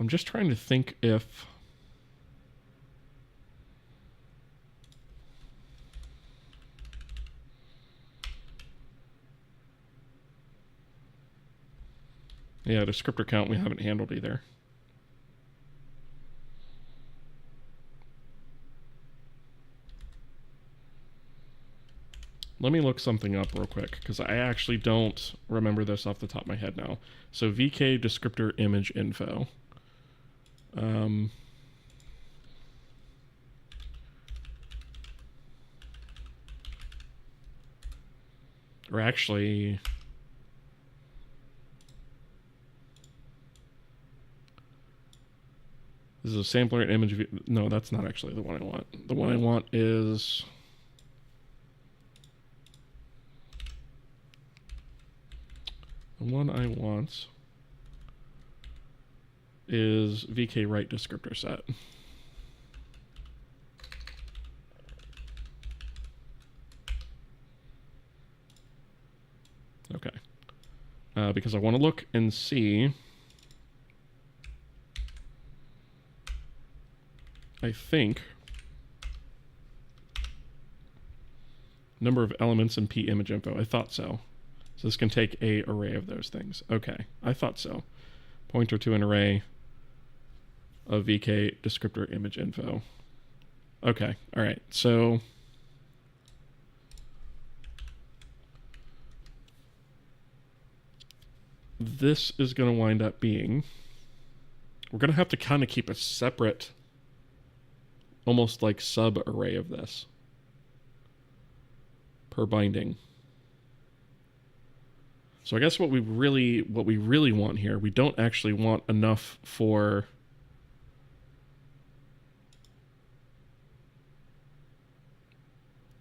just trying to think if yeah, descriptor count we haven't handled either. Let me look something up real quick, because I actually don't remember this off the top of my head now. So VK descriptor image info. Or actually, this is a sampler image. No, that's not actually the one I want. The one I want is VK write descriptor set. Okay. Because I want to look and see. I think number of elements in p image info. I thought so. So this can take a array of those things. Okay, I thought so. Pointer to an array of VK descriptor image info. Okay, all right. So this is going to wind up being, we're going to have to kind of keep a separate, almost like sub array of this per binding. So I guess what we really want here, we don't actually want enough for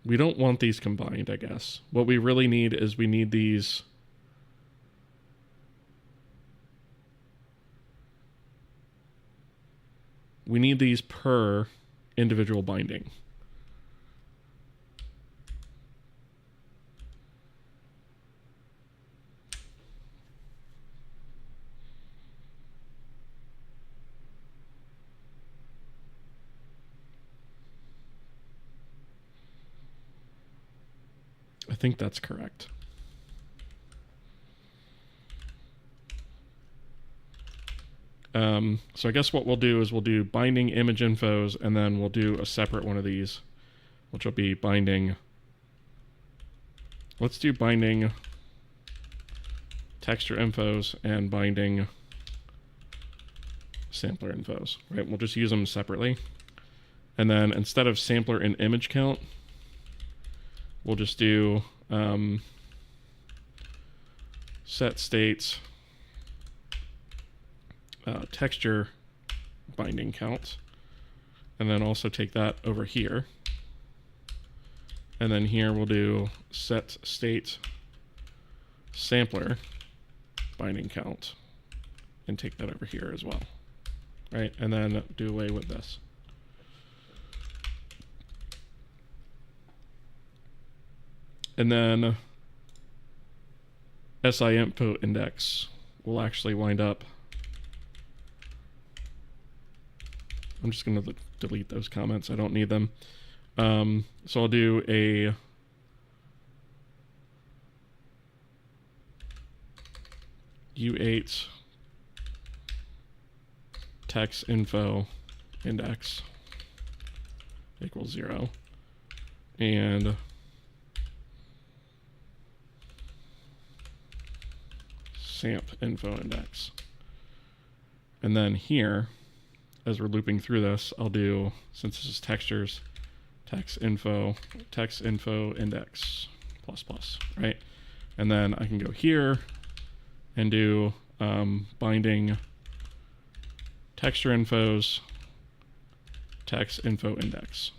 we don't want these combined, I guess. What we really need is we need these per individual binding. think that's correct. So I guess what we'll do is we'll do binding image infos, and then we'll do a separate one of these, which will be binding. Let's do binding texture infos and binding sampler infos, right? We'll just use them separately. And then instead of sampler and image count, we'll just do set states texture binding count, and then also take that over here. And then here we'll do set state sampler binding count and take that over here as well, right? And then do away with this. And then SI info index will actually wind up. I'm just going to delete those comments. I don't need them. So I'll do a U8 text info index equals 0. And samp info index. And then here, as we're looping through this, I'll do, since this is textures, text info index ++, right? And then I can go here and do binding texture infos text info index.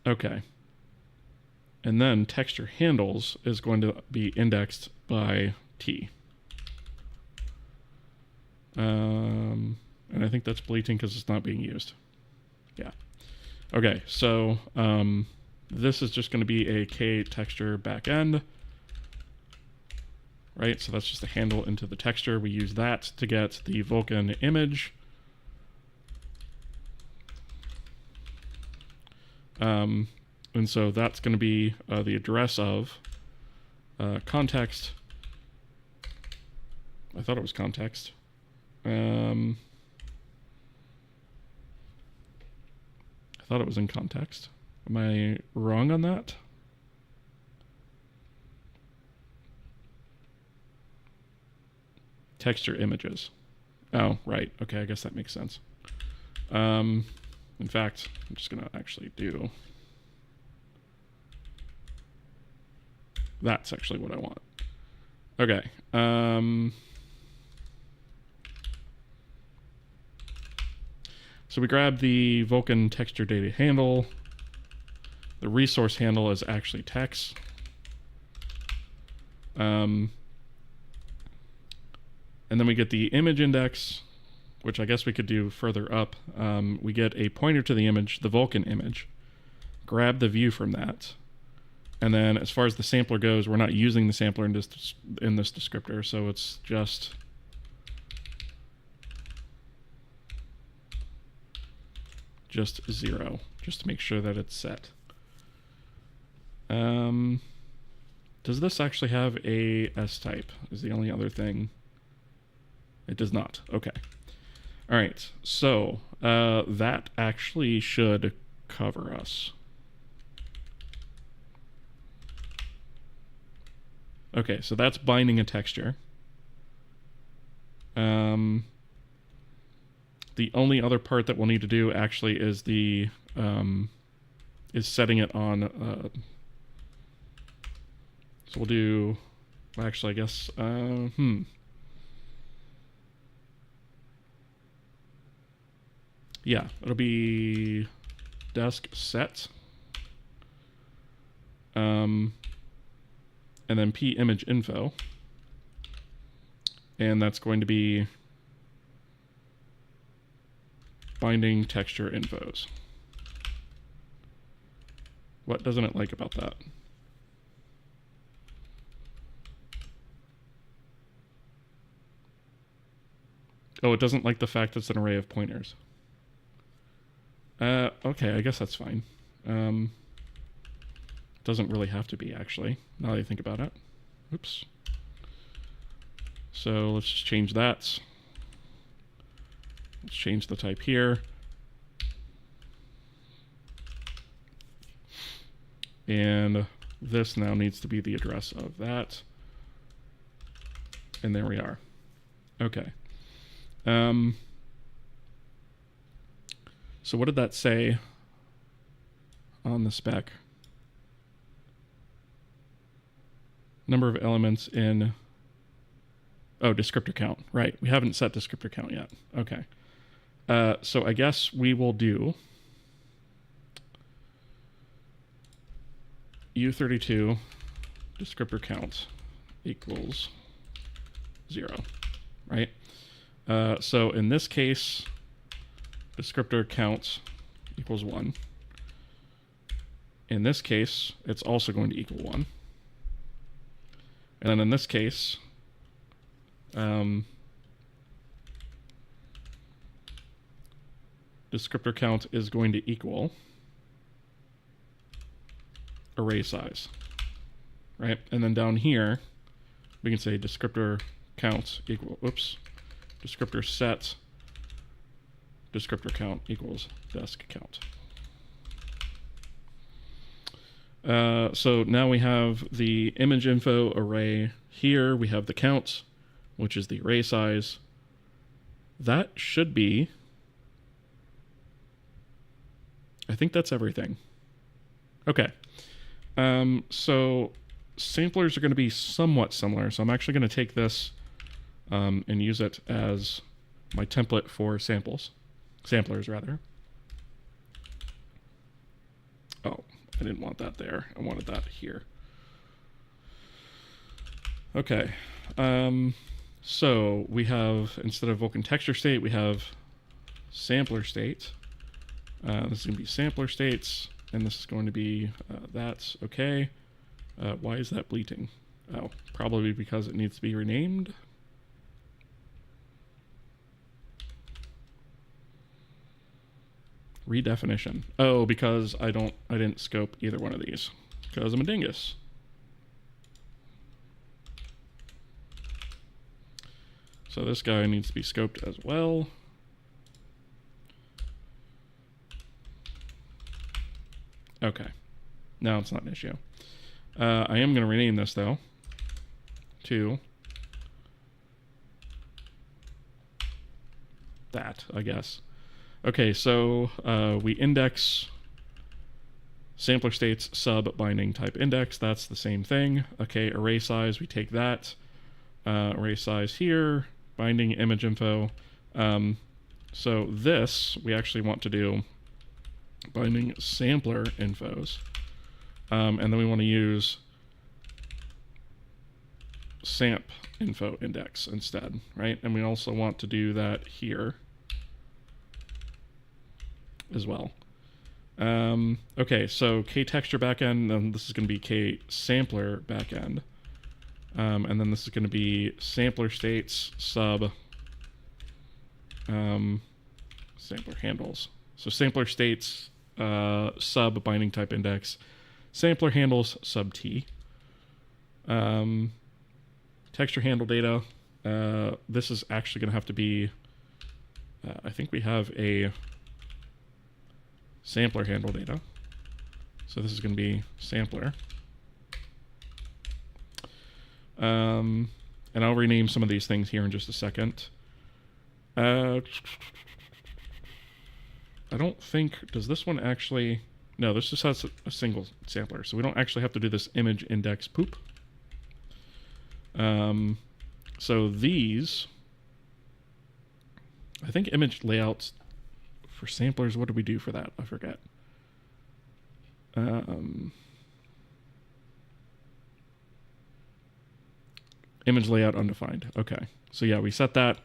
Okay. And then texture handles is going to be indexed by T. And I think that's bleating because it's not being used. Yeah. Okay, so this is just going to be a K texture backend. Right, so that's just a handle into the texture. We use that to get the Vulkan image. And so that's going to be the address of context. I thought it was context. I thought it was in context. Am I wrong on that? Texture images. Oh, right. Okay, I guess that makes sense. In fact, I'm just going to actually do... That's actually what I want. Okay. So we grab the Vulkan texture data handle. The resource handle is actually text. And then we get the image index, which I guess we could do further up. We get a pointer to the image, the Vulkan image. Grab the view from that. And then as far as the sampler goes, we're not using the sampler in this descriptor, so it's just zero, just to make sure that it's set. Does this actually have a S type? Is the only other thing. It does not. Okay. All right. So that actually should cover us. Okay, so that's binding a texture. The only other part that we'll need to do actually is the is setting it on. So we'll do. Well, actually, I guess. Yeah, it'll be desk set. And then p image info, and that's going to be binding texture infos. What doesn't it like about that? Oh, it doesn't like the fact it's an array of pointers. Okay, I guess that's fine. Doesn't really have to be, actually, now that I think about it. Oops. So let's just change that. Let's change the type here. And this now needs to be the address of that. And there we are. Okay. So what did that say on the spec? Number of elements in... Oh, descriptor count. Right. We haven't set descriptor count yet. Okay. So I guess we will do U32 descriptor count equals 0, right? So in this case, descriptor count equals 1. In this case, it's also going to equal 1. And then in this case, descriptor count is going to equal array size, right? And then down here, we can say descriptor count equal, descriptor set descriptor count equals desk count. So now we have the image info array here. We have the count, which is the array size. That should be, I think that's everything. Okay. So samplers are going to be somewhat similar. So I'm actually going to take this and use it as my template for samplers rather. Oh, I didn't want that there. I wanted that here. Okay. So we have, instead of Vulkan texture state, we have sampler state. This is going to be sampler states, and this is going to be that's okay. Why is that bleating? Oh, probably because it needs to be renamed. Redefinition. Oh, because I didn't scope either one of these because I'm a dingus. So this guy needs to be scoped as well. Okay. Now it's not an issue. I am going to rename this though to that, I guess. Okay, so we index sampler states sub binding type index. That's the same thing. Okay, array size, we take that. Array size here, binding image info. So this, we actually want to do binding sampler infos. And then we want to use samp info index instead, right? And we also want to do that here as well. Okay, so k-texture backend, and this is going to be k-sampler backend. And then this is going to be sampler states sub sampler handles. So sampler states sub binding type index, sampler handles sub t. Texture handle data. This is actually going to have to be, I think we have a sampler handle data. So this is going to be sampler. And I'll rename some of these things here in just a second. I don't think, does this one actually, no, this just has a single sampler, so we don't actually have to do this image index poop. So these, I think image layouts for samplers, what did we do for that? I forget. Image layout undefined. Okay. So yeah, we set that,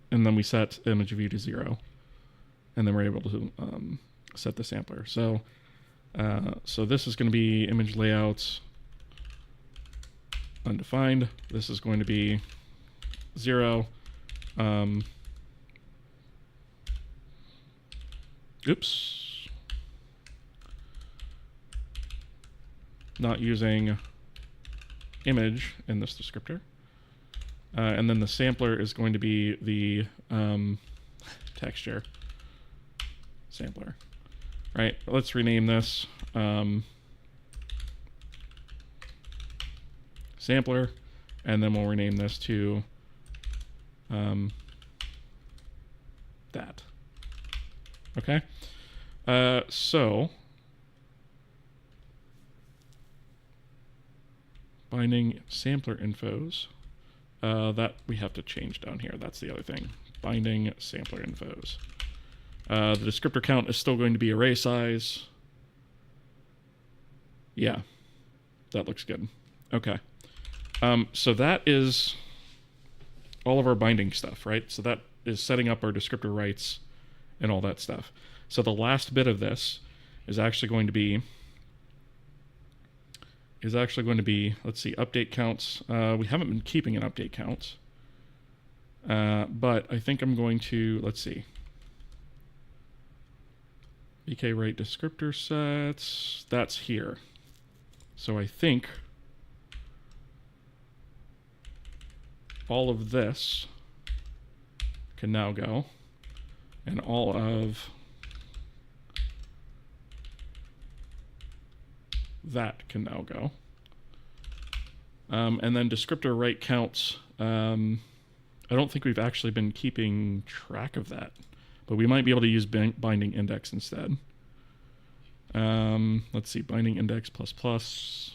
and then we set image view to 0, and then we're able to set the sampler. So, so this is going to be image layouts undefined. This is going to be 0. Oops. not using image in this descriptor. And then the sampler is going to be the texture sampler. Right, let's rename this sampler, and then we'll rename this to that. Okay, so binding sampler infos, that we have to change down here. That's the other thing. Binding sampler infos. The descriptor count is still going to be array size. Yeah, that looks good. Okay. So that is all of our binding stuff, right? So that is setting up our descriptor rights and all that stuff. So the last bit of this is actually going to be, let's see, update counts. We haven't been keeping an update count. But I think I'm going to, let's see. BK write descriptor sets, that's here. So I think all of this can now go, and all of that can now go. And then descriptor write counts, I don't think we've actually been keeping track of that, but we might be able to use binding index instead. Let's see, binding index plus plus.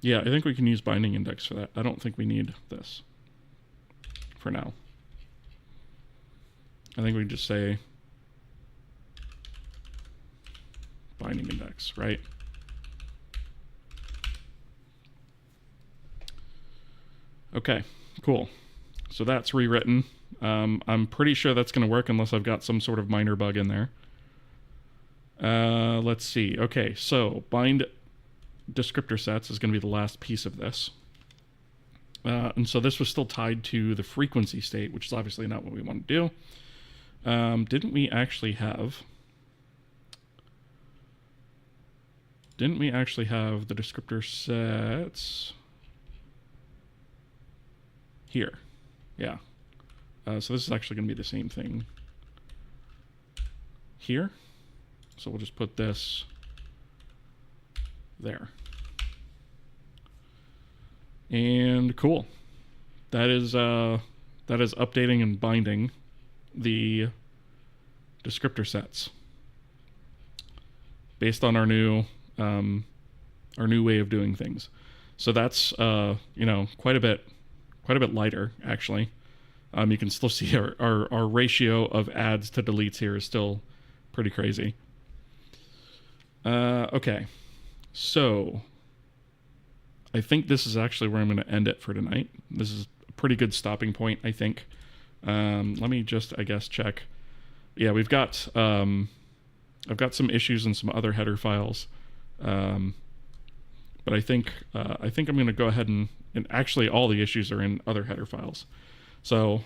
Yeah, I think we can use binding index for that. I don't think we need this for now. I think we can just say binding index, right? Okay, cool. So that's rewritten. I'm pretty sure that's going to work unless I've got some sort of minor bug in there. Let's see. Okay, so bind descriptor sets is going to be the last piece of this. And so this was still tied to the frequency state, which is obviously not what we want to do. Didn't we actually have the descriptor sets here? Yeah. So this is actually going to be the same thing here. So we'll just put this there. And cool. That is updating and binding the descriptor sets based on our new way of doing things. So that's quite a bit lighter actually. You can still see our ratio of adds to deletes here is still pretty crazy. Okay, so I think this is actually where I'm going to end it for tonight. This is a pretty good stopping point, I think. Let me just, I guess, check. Yeah, I've got some issues in some other header files, but I think I'm going to go ahead and actually all the issues are in other header files. So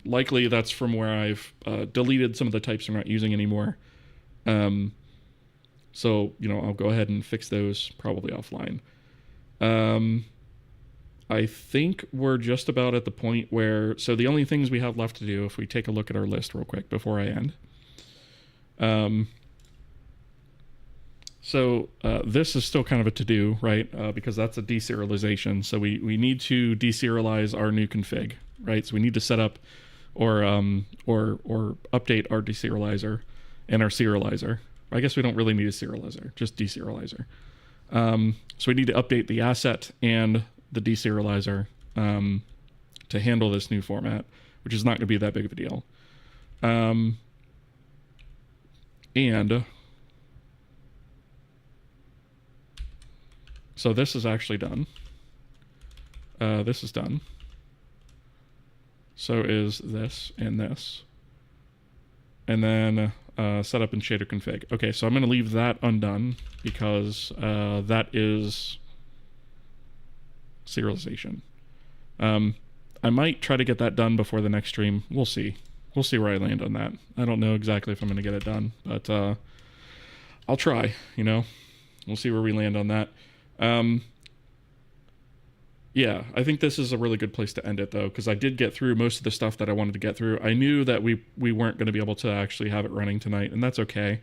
likely that's from where I've deleted some of the types I'm not using anymore. So I'll go ahead and fix those probably offline. I think we're just about at the point where, so the only things we have left to do, if we take a look at our list real quick before I end. So this is still kind of a to-do, right? Because that's a deserialization. So we need to deserialize our new config, right? So we need to set up or update our deserializer and our serializer. I guess we don't really need a serializer, just deserializer. So we need to update the asset and the deserializer to handle this new format, which is not going to be that big of a deal. And so this is actually done. This is done. So is this and this. And then setup and shader config. Okay, so I'm going to leave that undone because that is serialization. I might try to get that done before the next stream. We'll see. we'll see where I land on that. I don't know exactly if I'm going to get it done, but I'll try, you know. We'll see where we land on that. Yeah, I think this is a really good place to end it, though, because I did get through most of the stuff that I wanted to get through. I knew that we weren't going to be able to actually have it running tonight, and that's okay.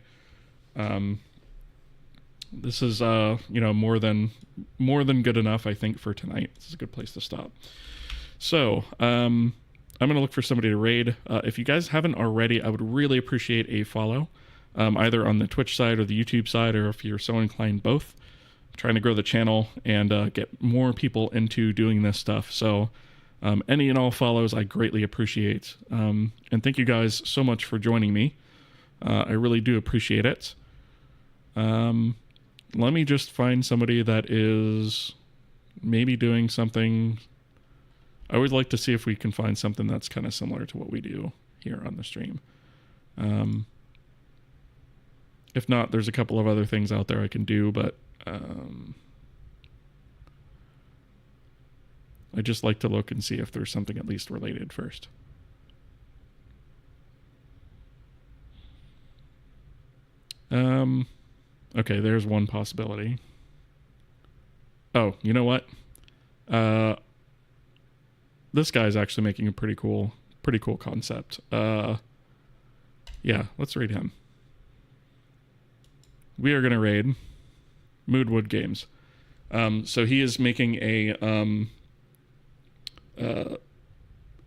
This is you know, more than good enough, I think, for tonight. This is a good place to stop. So I'm gonna look for somebody to raid. If you guys haven't already, I would really appreciate a follow, either on the Twitch side or the YouTube side, or if you're so inclined, both. I'm trying to grow the channel and get more people into doing this stuff. So any and all follows I greatly appreciate. And thank you guys so much for joining me. I really do appreciate it. Let me just find somebody that is maybe doing something. I would like to see if we can find something that's kind of similar to what we do here on the stream. If not, there's a couple of other things out there I can do, but I just like to look and see if there's something at least related first. Okay, there's one possibility. Oh, you know what? This guy's actually making a pretty cool concept. Yeah, let's raid him. We are gonna raid Moodwood Games. So he is making an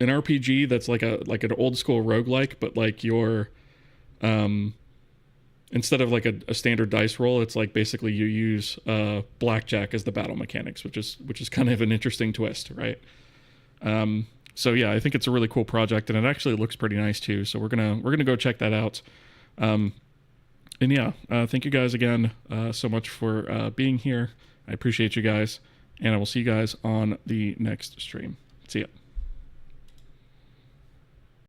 RPG that's like an old school roguelike, but like your instead of like a standard dice roll, it's like basically you use blackjack as the battle mechanics, which is kind of an interesting twist, right? So yeah, I think it's a really cool project, and it actually looks pretty nice too. So we're gonna go check that out. And yeah, thank you guys again so much for being here. I appreciate you guys, and I will see you guys on the next stream. See ya.